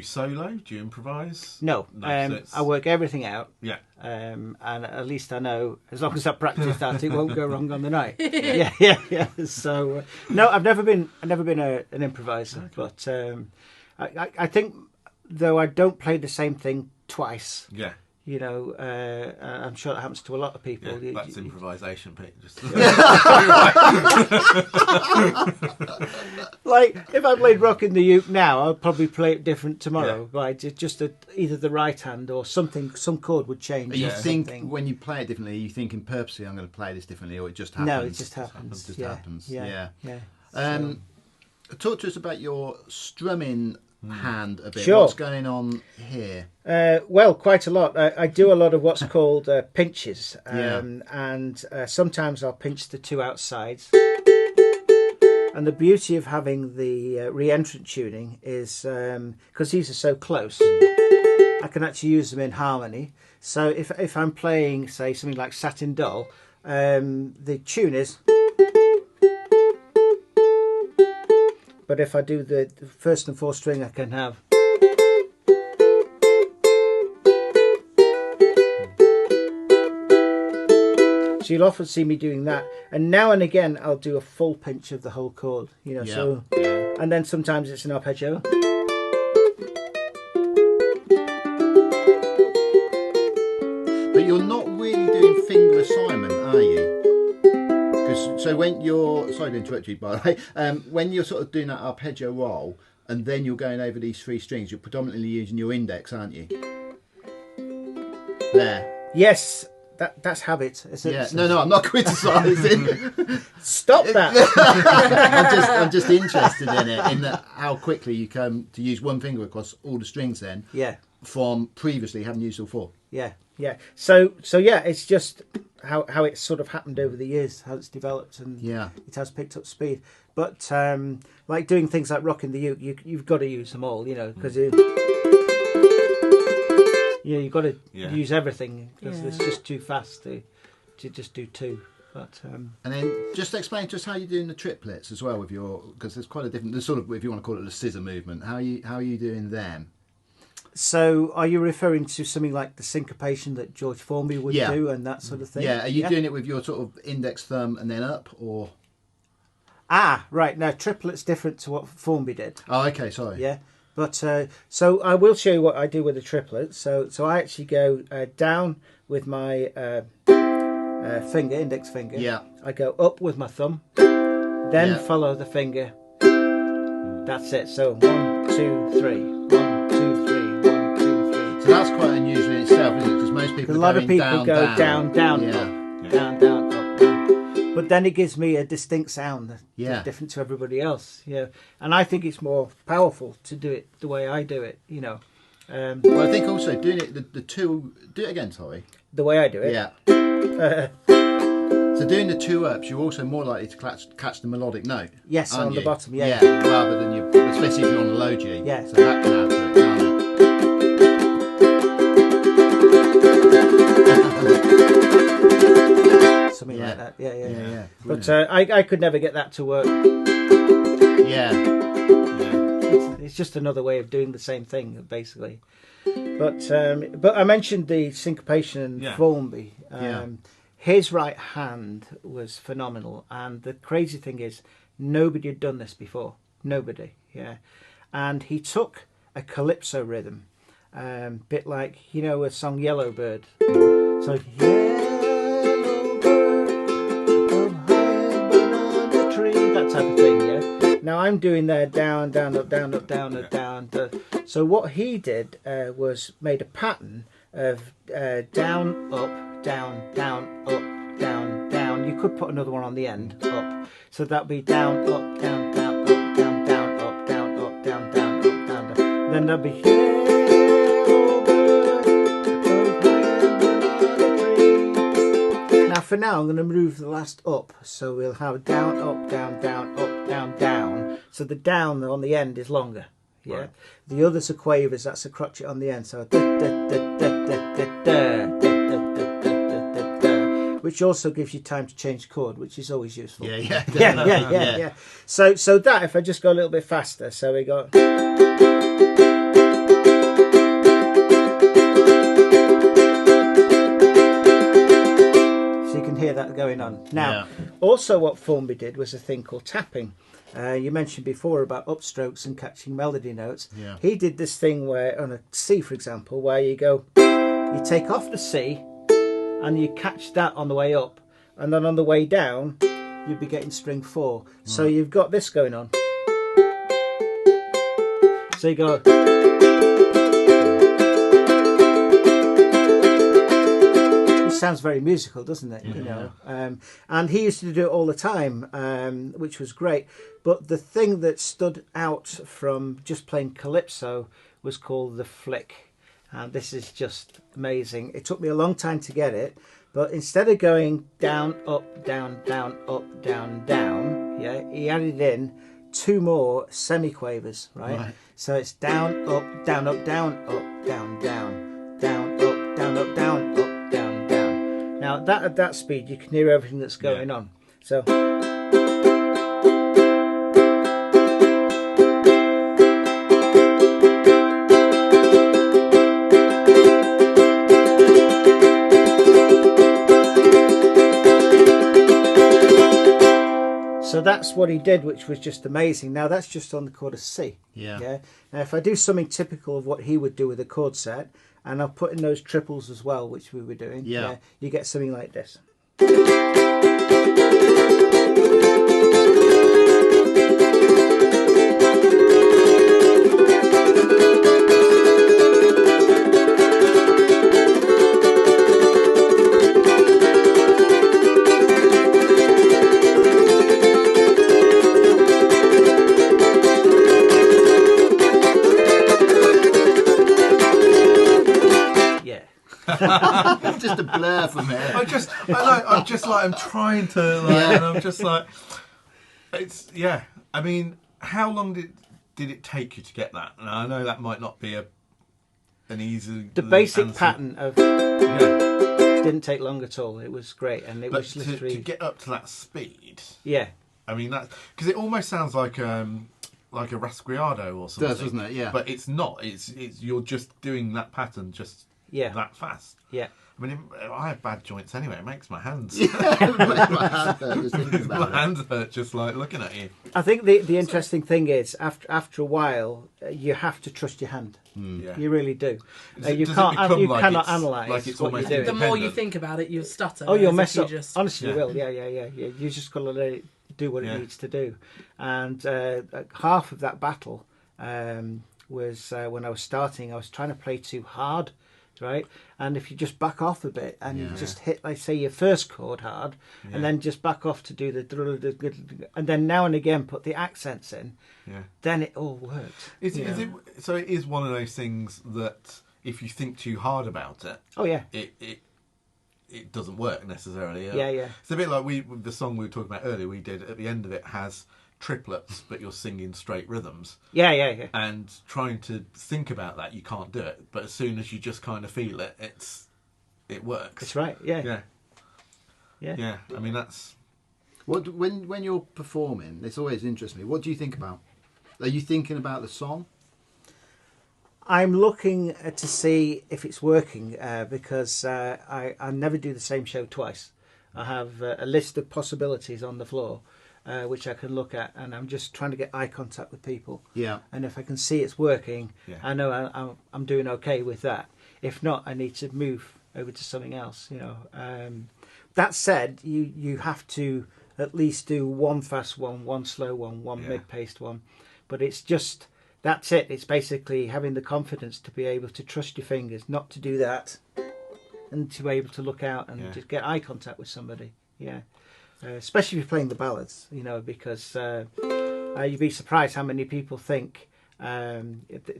solo? Do you improvise? No, I work everything out. Yeah. And at least I know, as long as I practice that, it won't go wrong on the night. Yeah. So no, I've never been an improviser, but I think though I don't play the same thing twice. Yeah. You know, I'm sure that happens to a lot of people. Yeah, that's improvisation, Pete. Like, if I played Rockin' the Uke now, I'll probably play it different tomorrow. Yeah. Right? Just either the right hand or something, some chord would change. You think when you play it differently, are you thinking purposely I'm going to play this differently, or it just happens? No, it just happens. It just happens. Yeah. So. Talk to us about your strumming hand a bit. Sure. What's going on here? Well, quite a lot. I do a lot of what's called pinches, and sometimes I'll pinch the two outsides. And the beauty of having the re-entrant tuning is because these are so close, I can actually use them in harmony. So if I'm playing, say, something like Satin Doll, the tune is. But if I do the first and fourth string, I can have. So you'll often see me doing that, and now and again I'll do a full pinch of the whole chord, So, and then sometimes it's an arpeggio. But you're not really doing finger assignment, are you? So when you're sorry to interrupt you, by the way, when you're sort of doing that arpeggio roll, and then you're going over these three strings, you're predominantly using your index, aren't you? There. Yes. That's habit. No, I'm not criticising. Stop that. I'm just interested in it, in how quickly you come to use one finger across all the strings then. Yeah. From previously having used all four. Yeah. So yeah, it's just how it's sort of happened over the years, how it's developed, and it has picked up speed. But like doing things like Rockin' the Uke, you've got to use them all, because you've got to use everything because it's just too fast to just do two. But and then just explain to us how you're doing the triplets as well with because there's quite a different, there's sort of, if you want to call it, the scissor movement. How are you doing them? So are you referring to something like the syncopation that George Formby would do and that sort of thing? Yeah. Are you doing it with your sort of index thumb and then up, or? Right. No, triplet's different to what Formby did. Oh, okay. Sorry. Yeah. But so I will show you what I do with a triplet. So I actually go down with my index finger. Yeah. I go up with my thumb, then follow the finger. That's it. So 1, 2, 3. 1, 2, 3. 1, 2, 3. So that's quite unusual in itself, isn't it? Because most people. A lot of people go down, up, down, down, up, down. But then it gives me a distinct sound that's different to everybody else. And I think it's more powerful to do it the way I do it. Well, I think also doing it the two. Do it again, sorry. The way I do it. Yeah. So doing the two ups, you're also more likely to catch the melodic note. Yes, on the bottom. Yeah. Rather than especially if you're on the low G. Yeah. So that can add to it, can't it? Something like that. Yeah. Brilliant. But I could never get that to work. Yeah. It's just another way of doing the same thing, basically. But I mentioned the syncopation in Formby. His right hand was phenomenal, and the crazy thing is, nobody had done this before. Nobody, And he took a calypso rhythm, bit like, you know, a song Yellow Bird. So, yellow bird, up high banana tree, that type of thing, Now I'm doing there down, down, up, down, up, down, up, down. So what he did was made a pattern of down, up, down, down, up, down, down. You could put another one on the end, up. So that'd be down, up, down, down, up, down, down, up, down, up, down, down, up, down, down. Then that'd be Now for now I'm going to move the last up, so we'll have down, up, down, down, up, down, down. So the down on the end is longer. Right. The others are quavers, that's a crotchet on the end. So which also gives you time to change chord, which is always useful. Yeah. So that, if I just go a little bit faster, so we go. So you can hear that going on. Now, also what Formby did was a thing called tapping. You mentioned before about upstrokes and catching melody notes. He did this thing where, on a C for example, where you go, you take off the C and you catch that on the way up, and then on the way down you'd be getting string 4. So you've got this going on. So you go. Sounds very musical, doesn't it? You know, and he used to do it all the time, which was great. But the thing that stood out from just playing calypso was called the flick, and this is just amazing. It took me a long time to get it, but instead of going down, up, down, down, up, down, down, he added in 2 more semiquavers, right? So it's down, up, down, up, down, up, down, down, down, up, down, up, down, up. Now at that speed you can hear everything that's going on. So that's what he did, which was just amazing. Now that's just on the chord of C. Now if I do something typical of what he would do with a chord set, and I'll put in those triples as well, which we were doing. You get something like this. Just a blur from here. I'm trying to, and I'm just like, it's I mean, how long did it take you to get that? And I know that might not be an easy. The basic answer. Pattern of didn't take long at all. It was great, and it was literally to get up to that speed. I mean that because it almost sounds like a rasguiado or something. It does, doesn't it? Yeah. But it's not. It's you're just doing that pattern just that fast. Yeah. I mean, I have bad joints anyway. It makes my hands. My hands hurt just like looking at you. I think the interesting thing is after a while you have to trust your hand. You really do. You cannot analyse like it's what you're doing. The more you think about it, you'll stutter. Oh, you'll mess up. Honestly, you will. Yeah. You just got to let it do what it needs to do. And half of that battle was when I was starting. I was trying to play too hard. Right, and if you just back off a bit and you just hit, like say, your first chord hard, and then just back off to do the, and then now and again put the accents in, then it all works. So it is one of those things that if you think too hard about it, it doesn't work necessarily. It's a bit like the song we were talking about earlier. We did at the end of it has triplets, but you're singing straight rhythms. Yeah. And trying to think about that, you can't do it. But as soon as you just kind of feel it, it's it works. That's right. Yeah. Yeah. I mean, that's What when you're performing, this always interests me. What do you think about? Are you thinking about the song? I'm looking to see if it's working because I never do the same show twice. I have a list of possibilities on the floor which I can look at, and I'm just trying to get eye contact with people. Yeah. And if I can see it's working, Yeah. I know I'm doing okay with that. If not, I need to move over to something else. That said, you have to at least do one fast one slow one mid-paced one. But it's just, that's it. It's basically having the confidence to be able to trust your fingers, not to do that, and to be able to look out and just get eye contact with somebody. Yeah. Especially if you're playing the ballads, because you'd be surprised how many people think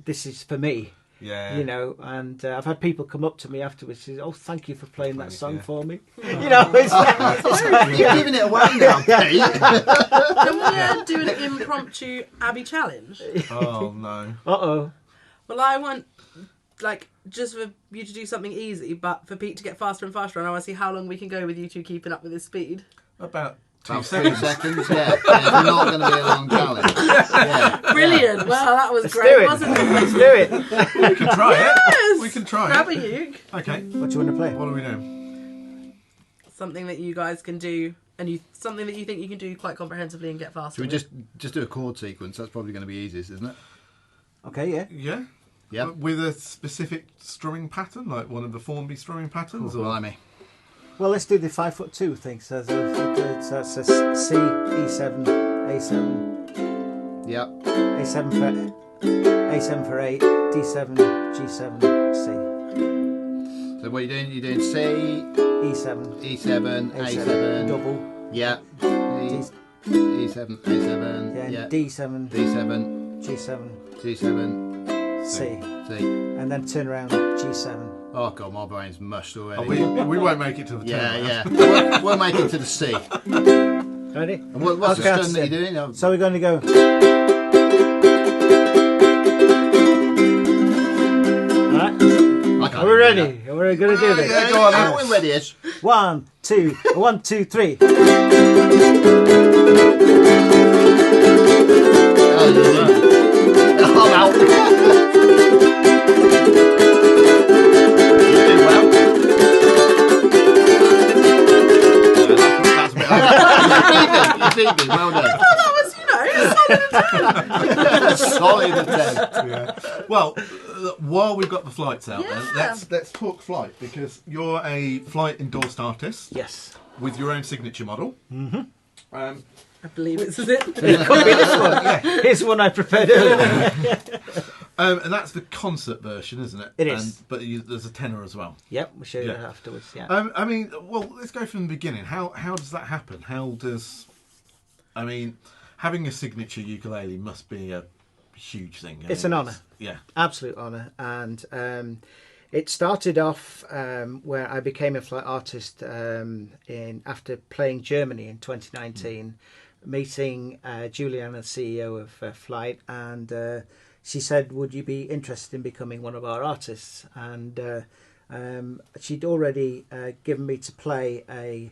this is for me. Yeah. And I've had people come up to me afterwards and say, "Oh, thank you for playing that song for me." You're giving it away now, Pete. Can we do an impromptu Abbey challenge? Oh no. Uh-oh. Well, I want just for you to do something easy, but for Pete to get faster and faster, and I want to see how long we can go with you two keeping up with his speed. About 2 About seconds. 3 seconds, yeah. It's not going to be a long challenge. Yeah. Brilliant! Well, that was Let's great, do it. wasn't it? Let's do it. We can try it. Yes! We can try Grab a it. uke. Okay. What do you want to play? What are we doing? Something that you guys can do, and something that you think you can do quite comprehensively and get faster. Should we with. just do a chord sequence? That's probably going to be easiest, isn't it? Okay, yeah. Yeah. Yeah. With a specific strumming pattern, like one of the Formby strumming patterns, or Blimey. Well, let's do the 5'2" thing. So it's a C, E7, A7, Yep. A7 for 8, D7, G7, So what are you doing? You're doing C, C, E7, E7, A7. double, Yeah. D, E7, A7. yeah, Yeah. D7, D7, G7, G7, C, C. and then turn around G7. Oh god, my brain's mushed already. we won't make it to the Yeah, turn. yeah. We'll make it to the C. Ready? And what's Okay, the strum that you're doing? So we're going to go. Alright, are we ready? We're going to do this. Yeah, go on. Now we're ready-ish. 1, 2, 1, 2, 3. I'm out. You did well. That's a bit you beat me. Well done. Oh, that was, Solid attempt. Yeah. Well, while we've got the flights out, then, Yeah. let's talk flight, because you're a flight endorsed artist Yes. with your own signature model. Mm-hmm. I believe it's it. Could be this one. Here's one I prepared earlier. And that's the concert version, isn't it? It is. But there's a tenor as well. Yep, we'll show you Yeah. that afterwards. Yeah. I mean, well, let's go from the beginning. How does that happen? Having a signature ukulele must be a huge thing. It's an honour. Yeah. Absolute honour. And it started off where I became a flight artist after playing Germany in 2019, meeting Juliana, the CEO of Flight, and she said, "Would you be interested in becoming one of our artists?" And she'd already given me to play a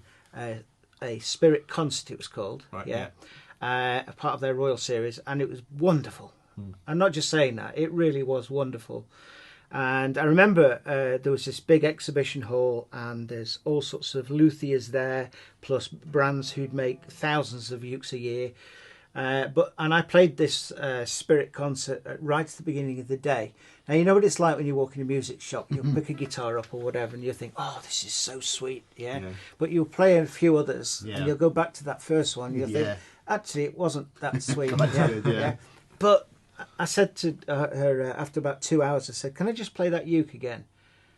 spirit concert, it was called. Right, yeah. A part of their Royal Series, and it was wonderful. I'm not just saying that, it really was wonderful. And I remember there was this big exhibition hall, and there's all sorts of luthiers there, plus brands who'd make thousands of ukes a year. And I played this spirit concert right at the beginning of the day. Now, you know what it's like when you walk in a music shop, you'll pick a guitar up or whatever, and you think, "Oh, this is so sweet," yeah? But you'll play a few others, and you'll go back to that first one, and you'll think, actually, it wasn't that sweet. Yeah. But I said to her after about 2 hours, I said, "Can I just play that uke again?"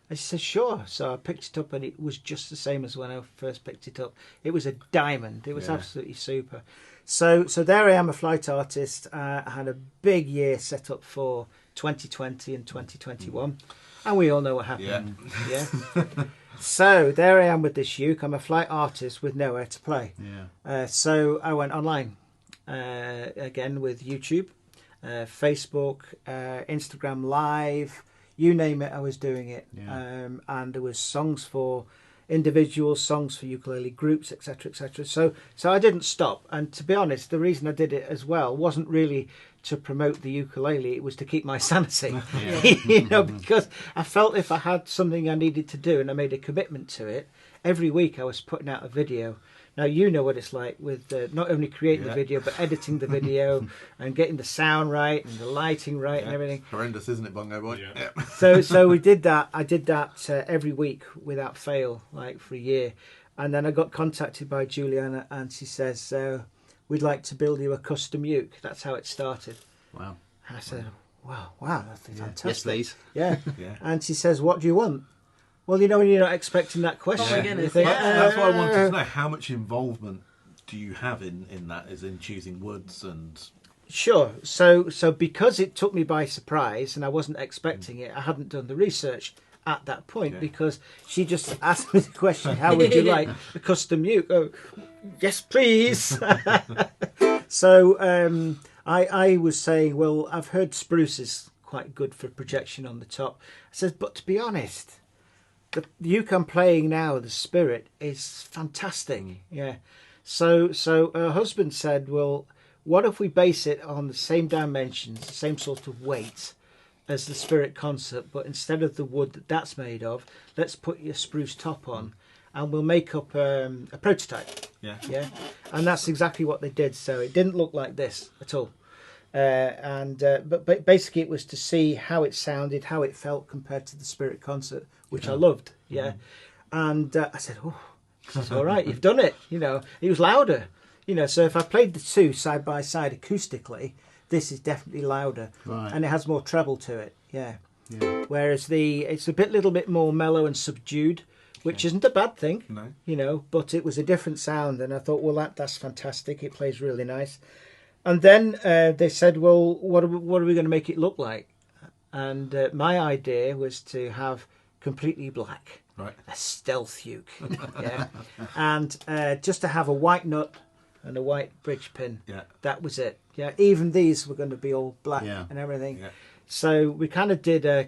And she said, "Sure." So I picked it up, and it was just the same as when I first picked it up. It was a diamond. It was absolutely super. So there I am, a flight artist. I had a big year set up for 2020 and 2021, and we all know what happened. Yeah. So there I am with this uke. I'm a flight artist with nowhere to play. So I went online again with YouTube, Facebook, Instagram Live, you name it, I was doing it. Yeah. And there was songs for individuals, songs for ukulele groups, etc., etc. So I didn't stop. And to be honest, the reason I did it as well wasn't really to promote the ukulele. It was to keep my sanity. Because I felt if I had something I needed to do and I made a commitment to it, every week I was putting out a video. Now, you know what it's like with not only creating the video, but editing the video and getting the sound right and the lighting right and everything. Horrendous, isn't it, Bongo Boy? Yeah. So we did that. I did that every week without fail, like for a year. And then I got contacted by Juliana and she says, we'd like to build you a custom uke. That's how it started. Wow. And I said, wow, that's fantastic. Yes, please. Yeah. And she says, what do you want? Well, when you're not expecting that question. Oh my goodness, that's what I wanted to know. How much involvement do you have in that, as in choosing woods and... Sure. So because it took me by surprise and I wasn't expecting it, I hadn't done the research at that point because she just asked me the question, how would you like a custom uke? Oh, yes, please. So I was saying, well, I've heard spruce is quite good for projection on the top. I said, but to be honest... The uke I'm playing now, the Spirit, is fantastic. Yeah. So her husband said, well, what if we base it on the same dimensions, the same sort of weight as the Spirit concert, but instead of the wood that's made of, let's put your spruce top on and we'll make up a prototype. Yeah. And that's exactly what they did. So it didn't look like this at all. But basically it was to see how it sounded, how it felt compared to the Spirit concert, which I loved. And I said, oh, it's all right, you've done it. It was louder. So if I played the two side by side acoustically, this is definitely louder, and it has more treble to it. Yeah. Whereas it's a little bit more mellow and subdued, which isn't a bad thing. No. But it was a different sound, and I thought, well, that's fantastic. It plays really nice. And then they said, well, what are we going to make it look like? And my idea was to have completely black, a stealth uke, and just to have a white nut and a white bridge pin. That was it. Even these were going to be all black and everything. So we kind of did a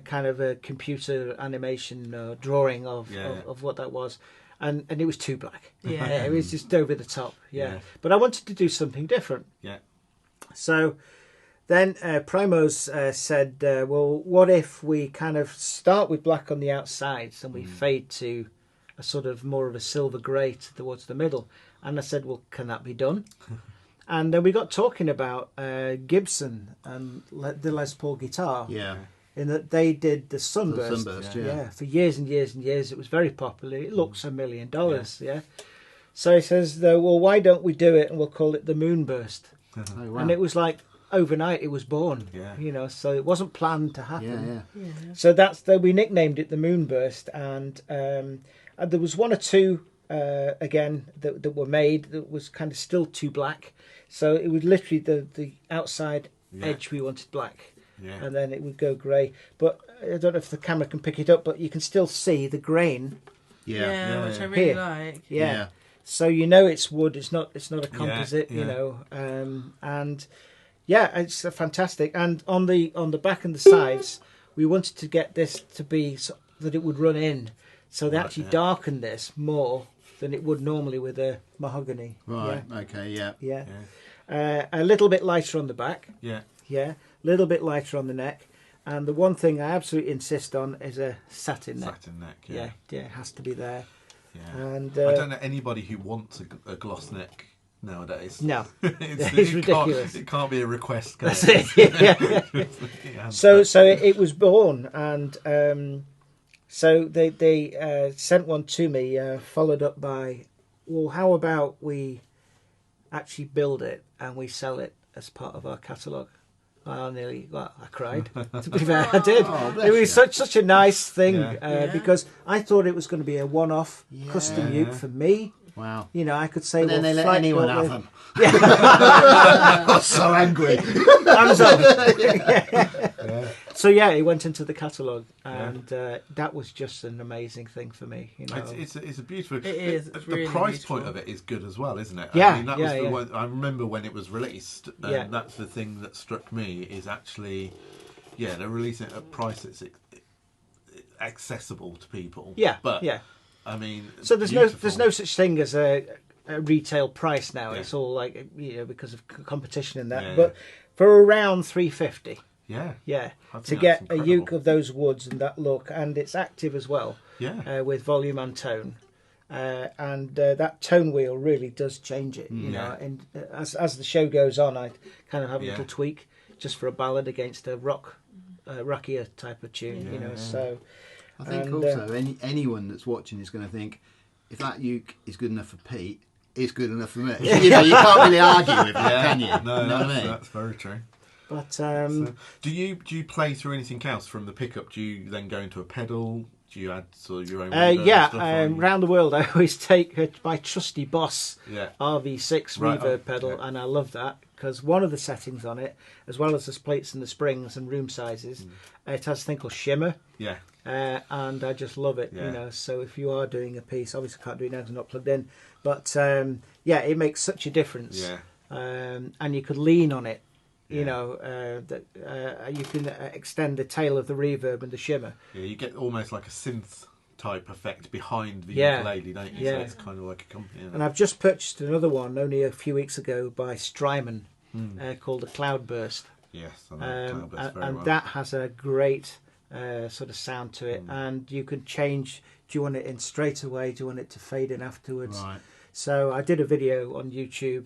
computer animation drawing of what that was. And it was too black. It was just over the top. But I wanted to do something different. So then Primo's said, well, what if we kind of start with black on the outsides and we fade to a sort of more of a silver grey towards the middle? And I said, well, can that be done? And then we got talking about Gibson and the Les Paul guitar. In that they did the Sunburst. For years and years and years. It was very popular. It looks $1 million. So he says, well, why don't we do it and we'll call it the Moonburst? Oh, wow. And it was like overnight it was born. So it wasn't planned to happen. So we nicknamed it the Moonburst, and there was one or two again that were made that was kind of still too black. So it was literally the outside edge we wanted black. And then it would go grey. But I don't know if the camera can pick it up, but you can still see the grain. Which I really like. So it's wood. It's not a composite. And it's fantastic. And on the back and the sides, we wanted to get this to be so that it would run in. So they actually darkened this more than it would normally with a mahogany. Right. Okay. Yeah. A little bit lighter on the back. A little bit lighter on the neck. And the one thing I absolutely insist on is a satin neck. Satin neck, it has to be there. And I don't know anybody who wants a gloss neck nowadays. No, it's ridiculous. It can't be a request. That's it. So it was born, and so they sent one to me, followed up by, well, how about we actually build it and we sell it as part of our catalogue? I cried. To be fair, I did. It was such a nice thing because I thought it was going to be a one-off custom uke for me. Wow. I could say, but then they let anyone have them. I was so angry. So it went into the catalogue, and that was just an amazing thing for me. It's a beautiful. It is. The really price beautiful. point of it is good as well, isn't it? Yeah. I mean, that was the one. I remember when it was released, that's the thing that struck me is actually, they're releasing it at a price that's accessible to people. Yeah, but yeah. I mean, So there's no such thing as a retail price now. Yeah. It's all like, you know, because of competition and that. Yeah, but for around £350, Yeah, yeah, I think to that's get a incredible. uke of those woods and that look, and it's active as well. Yeah. With volume and tone. And that tone wheel really does change it, you know. And as the show goes on, I kind of have a little tweak just for a ballad against a rockier type of tune, you know. So I think also anyone that's watching is going to think, if that uke is good enough for Pete, it's good enough for me. You know, you can't really argue with that, can you? No, you know what I mean? that's very true. But So, do you play through anything else from the pickup? Do you then go into a pedal? Do you add sort of your own? yeah, stuff, or around the world, I always take my trusty Boss Yeah. RV6 Right, reverb pedal, yeah. and I love that because one of the settings on it, as well as the plates and the springs and room sizes, it has a thing called shimmer. Yeah. And I just love it, Yeah. you know. So if you are doing a piece, obviously I can't do it now because I'm not plugged in, but yeah, it makes such a difference. Yeah. And you could lean on it, you Yeah. know. You can extend the tail of the reverb and the shimmer. Yeah, you get almost like a synth type effect behind the Yeah. ukulele, don't you? Yeah. So it's kind of like a company. And I've just purchased another one only a few weeks ago by Strymon called the Cloudburst. Yes, I know Cloudburst very And well. that has a great sort of sound to it, and you can change. Do you want it in straight away? Do you want it to fade in afterwards? Right. So I did a video on YouTube,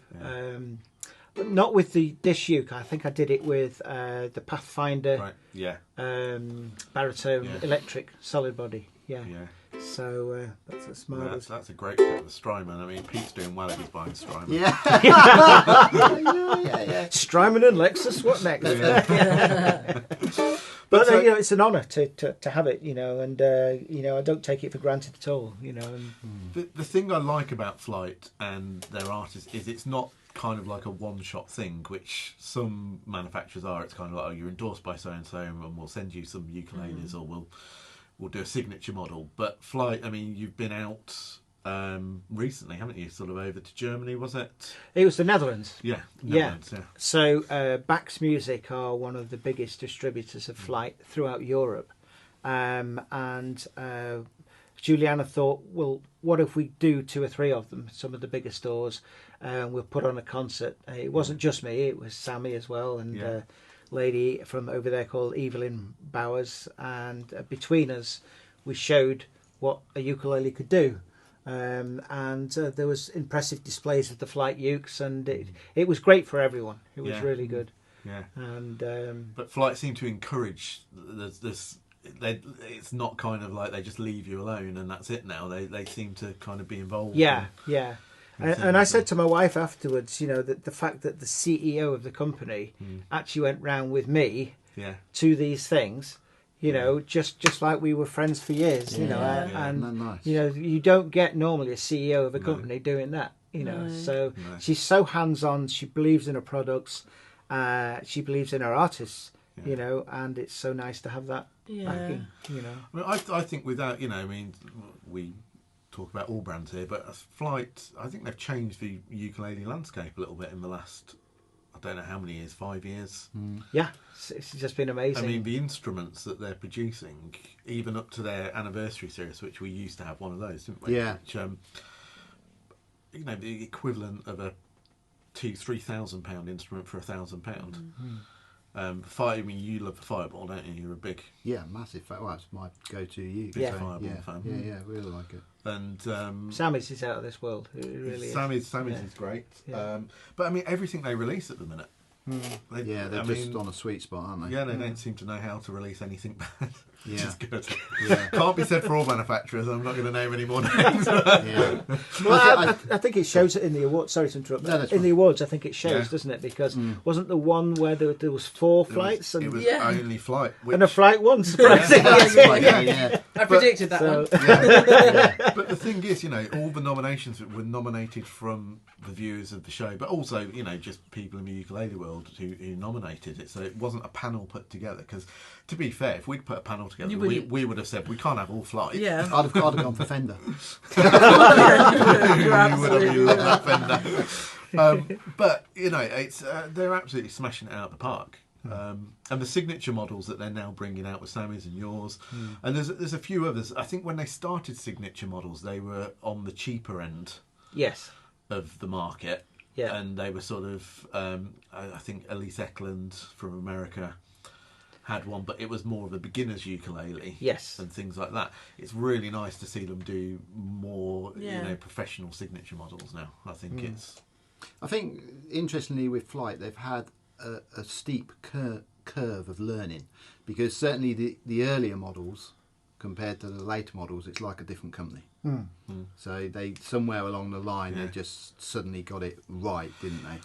but not with this uke. I think I did it with the Pathfinder Right. Yeah. baritone Yeah. electric solid body. Yeah. Yeah. So that's No, marvelous. that's a great bit with Strymon. I mean, Pete's doing well if he's buying Strymon. Yeah. Strymon and Lexus. What next? But so- you know, it's an honour to have it. You know, and you know, I don't take it for granted at all. You know. And, The thing I like about Flight and their artists is it's not kind of like a one-shot thing, which some manufacturers are. It's kind of like, oh, you're endorsed by so-and-so and we'll send you some ukuleles or we'll do a signature model. But Flight, I mean, you've been out recently, haven't you? Sort of over to Germany, was it? It was the Netherlands. Yeah. Yeah. Netherlands, yeah. So Bax Music are one of the biggest distributors of Flight throughout Europe, and Juliana thought, well, what if we do 2 or 3 of them, some of the bigger stores, and we'll put on a concert. It wasn't just me; it was Sammy as well, and a lady from over there called Evelyn Bowers, and between us, we showed what a ukulele could do. And there was impressive displays of the Flight ukes, and it was great for everyone. It was really good. Yeah. And But Flight seem to encourage this. It's not kind of like they just leave you alone and that's it now. They seem to kind of be involved. yeah. And I said things. to my wife afterwards, you know, that the fact that the CEO of the company actually went round with me Yeah. to these things, you know, just like we were friends for years, you know, Yeah. and No, nice. you know, you don't get normally a CEO of a company doing that, you know. No. So No. she's so hands-on. She believes in her products. She believes in her artists, you know, and it's so nice to have that backing, you know. I mean, I think without, you know, I mean, we talk about all brands here, but Flight, I think they've changed the ukulele landscape a little bit in the last, I don't know how many years, 5 years. Yeah, it's just been amazing. I mean, the instruments that they're producing, even up to their anniversary series, which we used to have one of those, didn't we? Yeah. Which, you know, the equivalent of a £2,000-3,000 instrument for £1,000. I mean, you love the Fireball, don't you? You're a big Yeah, massive. Well, it's my go-to uke. Yeah. Fireball Yeah. fan. Yeah, really like it. And Sammy's is out of this world. It really is. Sammy's Yeah. is great. Yeah. But I mean, everything they release at the minute. Yeah, they're just on a sweet spot, aren't they? Yeah, they don't seem to know how to release anything bad, which Yeah. is good. Yeah. Can't be said for all manufacturers. I'm not going to name any more names. Yeah. Well, I think it shows it in the awards. Sorry to interrupt. No, that's in fine. the awards, I think it shows, Yeah. doesn't it? Because wasn't the one where there was 4 flights It was Yeah. only Flight. Which, and a flight one? Surprising. Yeah. I predicted that So- one. But the thing is, you know, all the nominations were nominated from the viewers of the show, but also, you know, just people in the ukulele world who nominated it. So it wasn't a panel put together. Because, to be fair, if we'd put a panel together, we would have said we can't have all Flight. Yeah. I'd have gone for Fender. You're You would have absolutely you loved that Fender. But you know, it's they're absolutely smashing it out of the park. And the signature models that they're now bringing out with Sammy's and yours, and there's a few others. I think when they started signature models, they were on the cheaper end Yes. of the market, Yeah. and they were sort of I think Elise Eklund from America had one, but it was more of a beginner's ukulele, Yes, and things like that. It's really nice to see them do more, professional signature models now. I think I think interestingly with Flight, they've had a steep curve of learning, because certainly the earlier models compared to the later models, it's like a different company. So they somewhere along the line they just suddenly got it right, didn't they?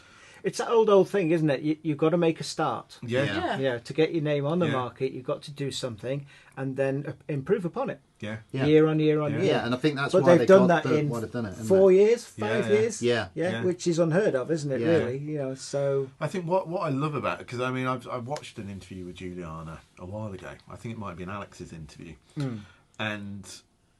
it's that old thing, isn't it? You've got to make a start. Yeah. You know, to get your name on the market, you've got to do something and then improve upon it. Yeah. Year on year on year. Yeah, and I think that's but why they've done got that in why they've done it, 4 years, 5 years. Yeah. Which is unheard of, isn't it? Yeah. Really, you know. So I think what I love about it, because I mean I've watched an interview with Juliana a while ago. I think it might have been Alex's interview, and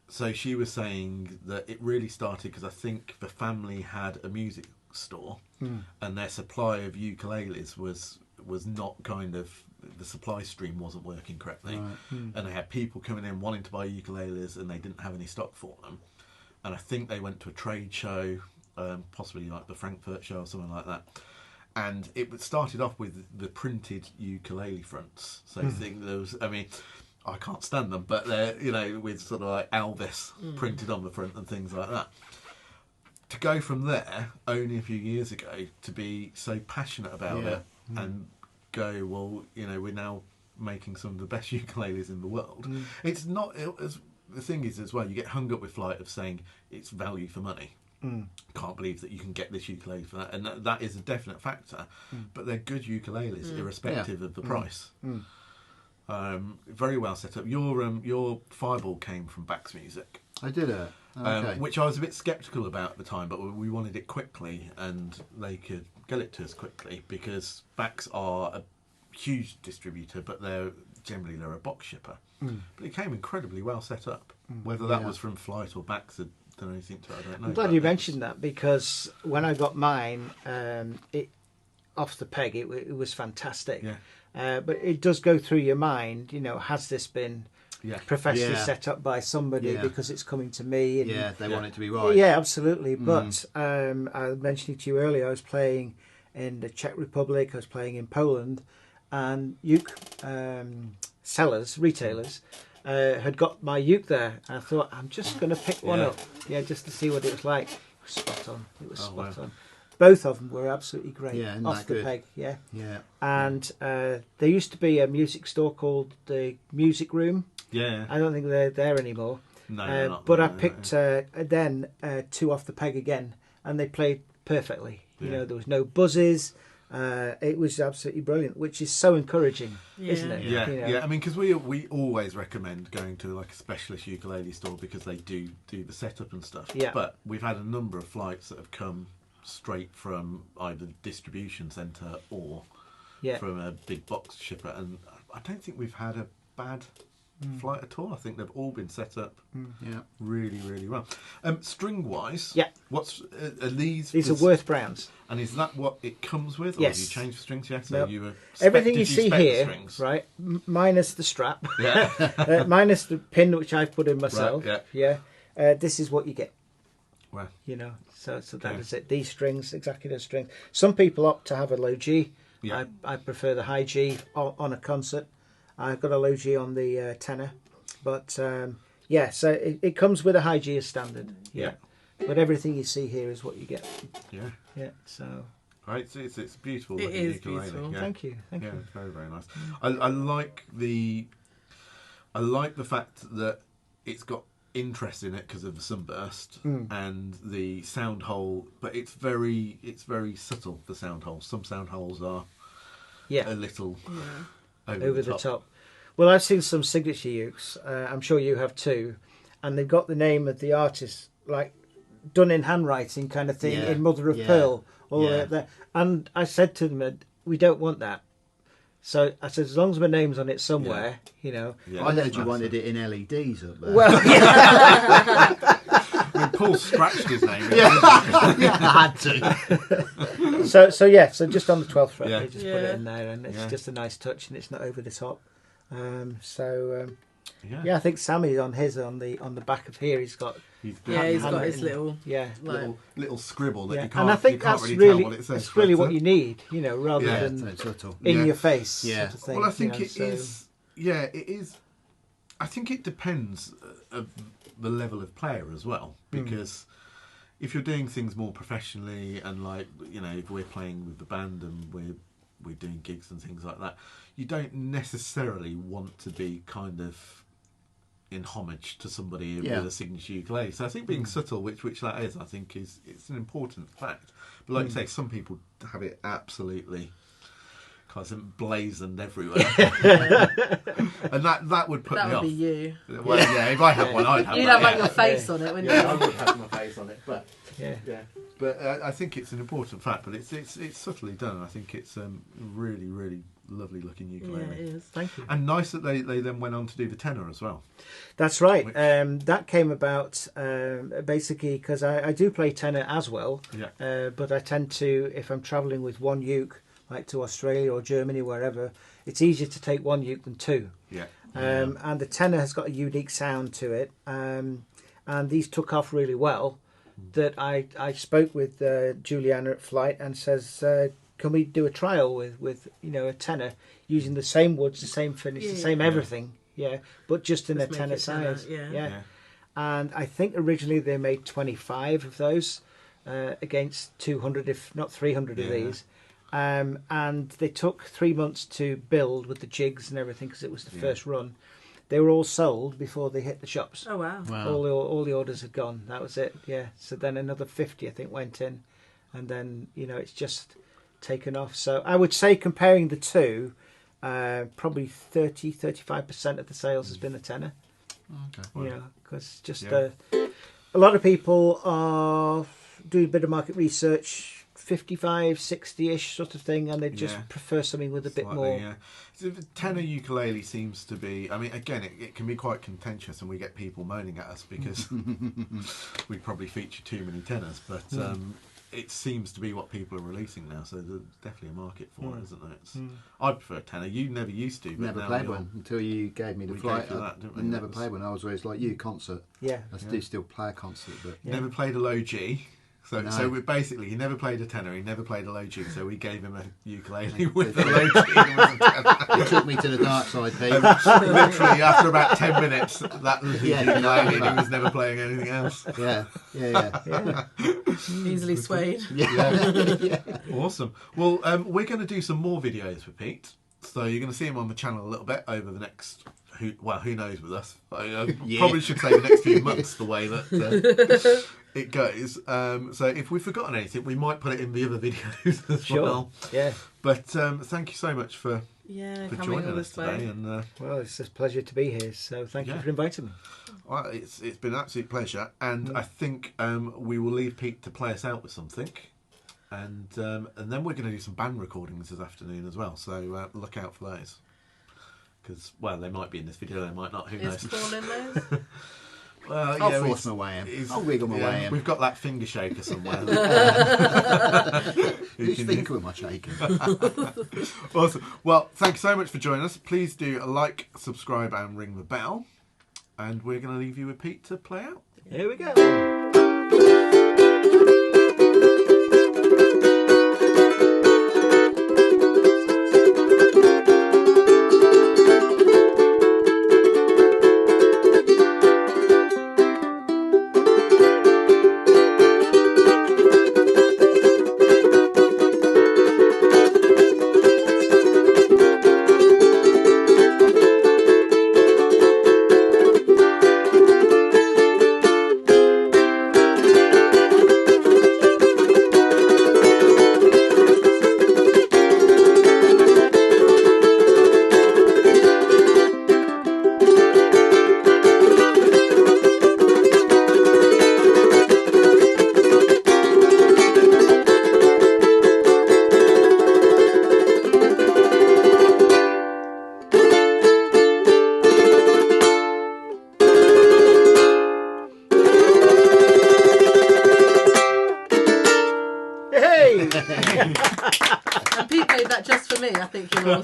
so she was saying that it really started because I think the family had a music store, and their supply of ukuleles was not kind of, the supply stream wasn't working correctly, and they had people coming in wanting to buy ukuleles and they didn't have any stock for them, and I think they went to a trade show, possibly like the Frankfurt show or something like that, and it started off with the printed ukulele fronts. So I think there was, I mean, I can't stand them, but they're, you know, with sort of like Elvis printed on the front and things like that. To go from there, only a few years ago, to be so passionate about it and go, well, you know, we're now making some of the best ukuleles in the world. It's not, the thing is as well, you get hung up with Flight of saying it's value for money. Can't believe that you can get this ukulele for that, and that is a definite factor. But they're good ukuleles, irrespective of the price. Very well set up. Your Fireball came from Bax Music. I did it. Okay. Which I was a bit sceptical about at the time, but we wanted it quickly and they could get it to us quickly, because Bax are a huge distributor, but they're a box shipper. But it came incredibly well set up. Whether that was from Flight or Bax had done anything to it, I don't know. I'm glad you mentioned that, because when I got mine, it off the peg, it was fantastic. Yeah. But it does go through your mind, you know, has this been professionally Yeah. set up by somebody because it's coming to me? And, they want it to be right. Yeah, absolutely. But I mentioned it to you earlier, I was playing in the Czech Republic, I was playing in Poland, and uke sellers, retailers, had got my uke there. And I thought, I'm just going to pick one up, just to see what it was like. It was spot on. It was spot on. Both of them were absolutely great. Yeah, isn't off that the good? peg, yeah. And there used to be a music store called the Music Room. Yeah. I don't think they're there anymore. No, they're not. But I picked then two off the peg again, and they played perfectly. You know, there was no buzzes. It was absolutely brilliant, which is so encouraging, isn't it? Yeah, You know? yeah. I mean, because we always recommend going to like a specialist ukulele store, because they do the setup and stuff. Yeah. But we've had a number of flights that have come straight from either distribution centre or from a big box shipper, and I don't think we've had a bad flight at all. I think they've all been set up really, really well. String wise, what's are these are Worth Browns, and is that what it comes with, or yes. have you changed the strings yet? No. So you were Everything you see spec the here, strings? right, minus the strap, Yeah. minus the pin which I've put in myself. Right, This is what you get. Wow. You know, so that is it. These strings, exactly those strings. Some people opt to have a low G. Yeah. I prefer the high G on a concert. I've got a low G on the tenor, but so it comes with a high G as standard. Yeah. But everything you see here is what you get. Yeah. Yeah. So. Right, it's beautiful. It is ukulele. beautiful. Yeah. Thank you. It's very, very nice. I like the fact that it's got interest in it because of the sunburst and the sound hole, but it's very subtle. The sound holes. Some sound holes are a little over the top. Well, I've seen some signature ukes. I'm sure you have too, and they've got the name of the artist like done in handwriting, kind of thing, in mother of pearl, all the way up there. And I said to them, we don't want that. So I said, as long as my name's on it somewhere, you know. I heard you wanted it in LEDs up there. Well, I mean, Paul scratched his name. I had to. So just on the 12th fret, Yeah. they just put it in there, and it's just a nice touch, and it's not over the top. I think Sammy on the back of here, he's got he's got his little little scribble that you can't. And I think that's really tell what it says. That's really what you need, rather than in your face. Yeah. Sort of thing, well, I think it is. Yeah, it is. I think it depends of the level of player as well, because if you're doing things more professionally, and if we're playing with the band and we're doing gigs and things like that, you don't necessarily want to be kind of in homage to somebody with a signature ukulele. So I think being subtle, which that is, I think it's an important fact. But like you say, some people have it absolutely kind of blazoned everywhere, and that would put me off. That would be you. Well, if I had one, I'd have. You'd have your face on it, wouldn't you? I would have my face on it, but But I think it's an important fact. But it's subtly done. I think it's really, really lovely looking ukulele. Yeah, it is. Thank you. And nice that they then went on to do the tenor as well. That's right. That came about basically because I do play tenor as well. Yeah. But I tend to, if I'm travelling with one uke, like to Australia or Germany, wherever, it's easier to take one uke than two. Yeah. And the tenor has got a unique sound to it. And these took off really well. That I spoke with Juliana at Flight and says, can we do a trial with a tenor using the same woods, the same finish, the same everything, but just in a tenor size, And I think originally they made 25 of those against 200, if not 300 of these, and they took 3 months to build with the jigs and everything because it was the first run. They were all sold before they hit the shops. Oh wow! All the orders had gone. That was it. Yeah. So then another 50, I think, went in, and then it's just taken off. So I would say comparing the two, probably 35% of the sales has been the tenor. Okay. Wow. Because a lot of people are doing a bit of market research. 55, 60-ish sort of thing, and they just prefer something with a bit more. Yeah, so the tenor ukulele seems to be. I mean, again, it can be quite contentious, and we get people moaning at us because we probably feature too many tenors. But it seems to be what people are releasing now, so there's definitely a market for it, isn't there? I prefer tenor. You never used to. But never played one until you gave me the Flight. I never played one. I was always like you, concert. Yeah, I do still play a concert, but never played a low G. So we basically, he never played a tenor, he never played a low G, so we gave him a ukulele with a low G. He took me to the dark side, Pete. Literally, after about 10 minutes, that was his ukulele, and he was never playing anything else. Yeah. Easily swayed. Yeah. Awesome. Well, we're going to do some more videos with Pete, so you're going to see him on the channel a little bit over the next... Who knows with us? Probably should say the next few months, the way that it goes. So if we've forgotten anything, we might put it in the other videos as well. Yeah. But thank you so much for joining us today. And well, it's a pleasure to be here. So thank you for inviting me. Well, it's been an absolute pleasure, and I think we will leave Pete to play us out with something. And then we're going to do some band recordings this afternoon as well. So look out for those. Because, well, they might be in this video, they might not, who knows. Is Paul in those? Well, I'll force my way in. I'll wiggle my way in. We've got that finger shaker somewhere. Whose finger am I shaking? Awesome. Well, thanks so much for joining us. Please do like, subscribe and ring the bell. And we're going to leave you with Pete to play out. Here we go. And Pete played that just for me, I think he was.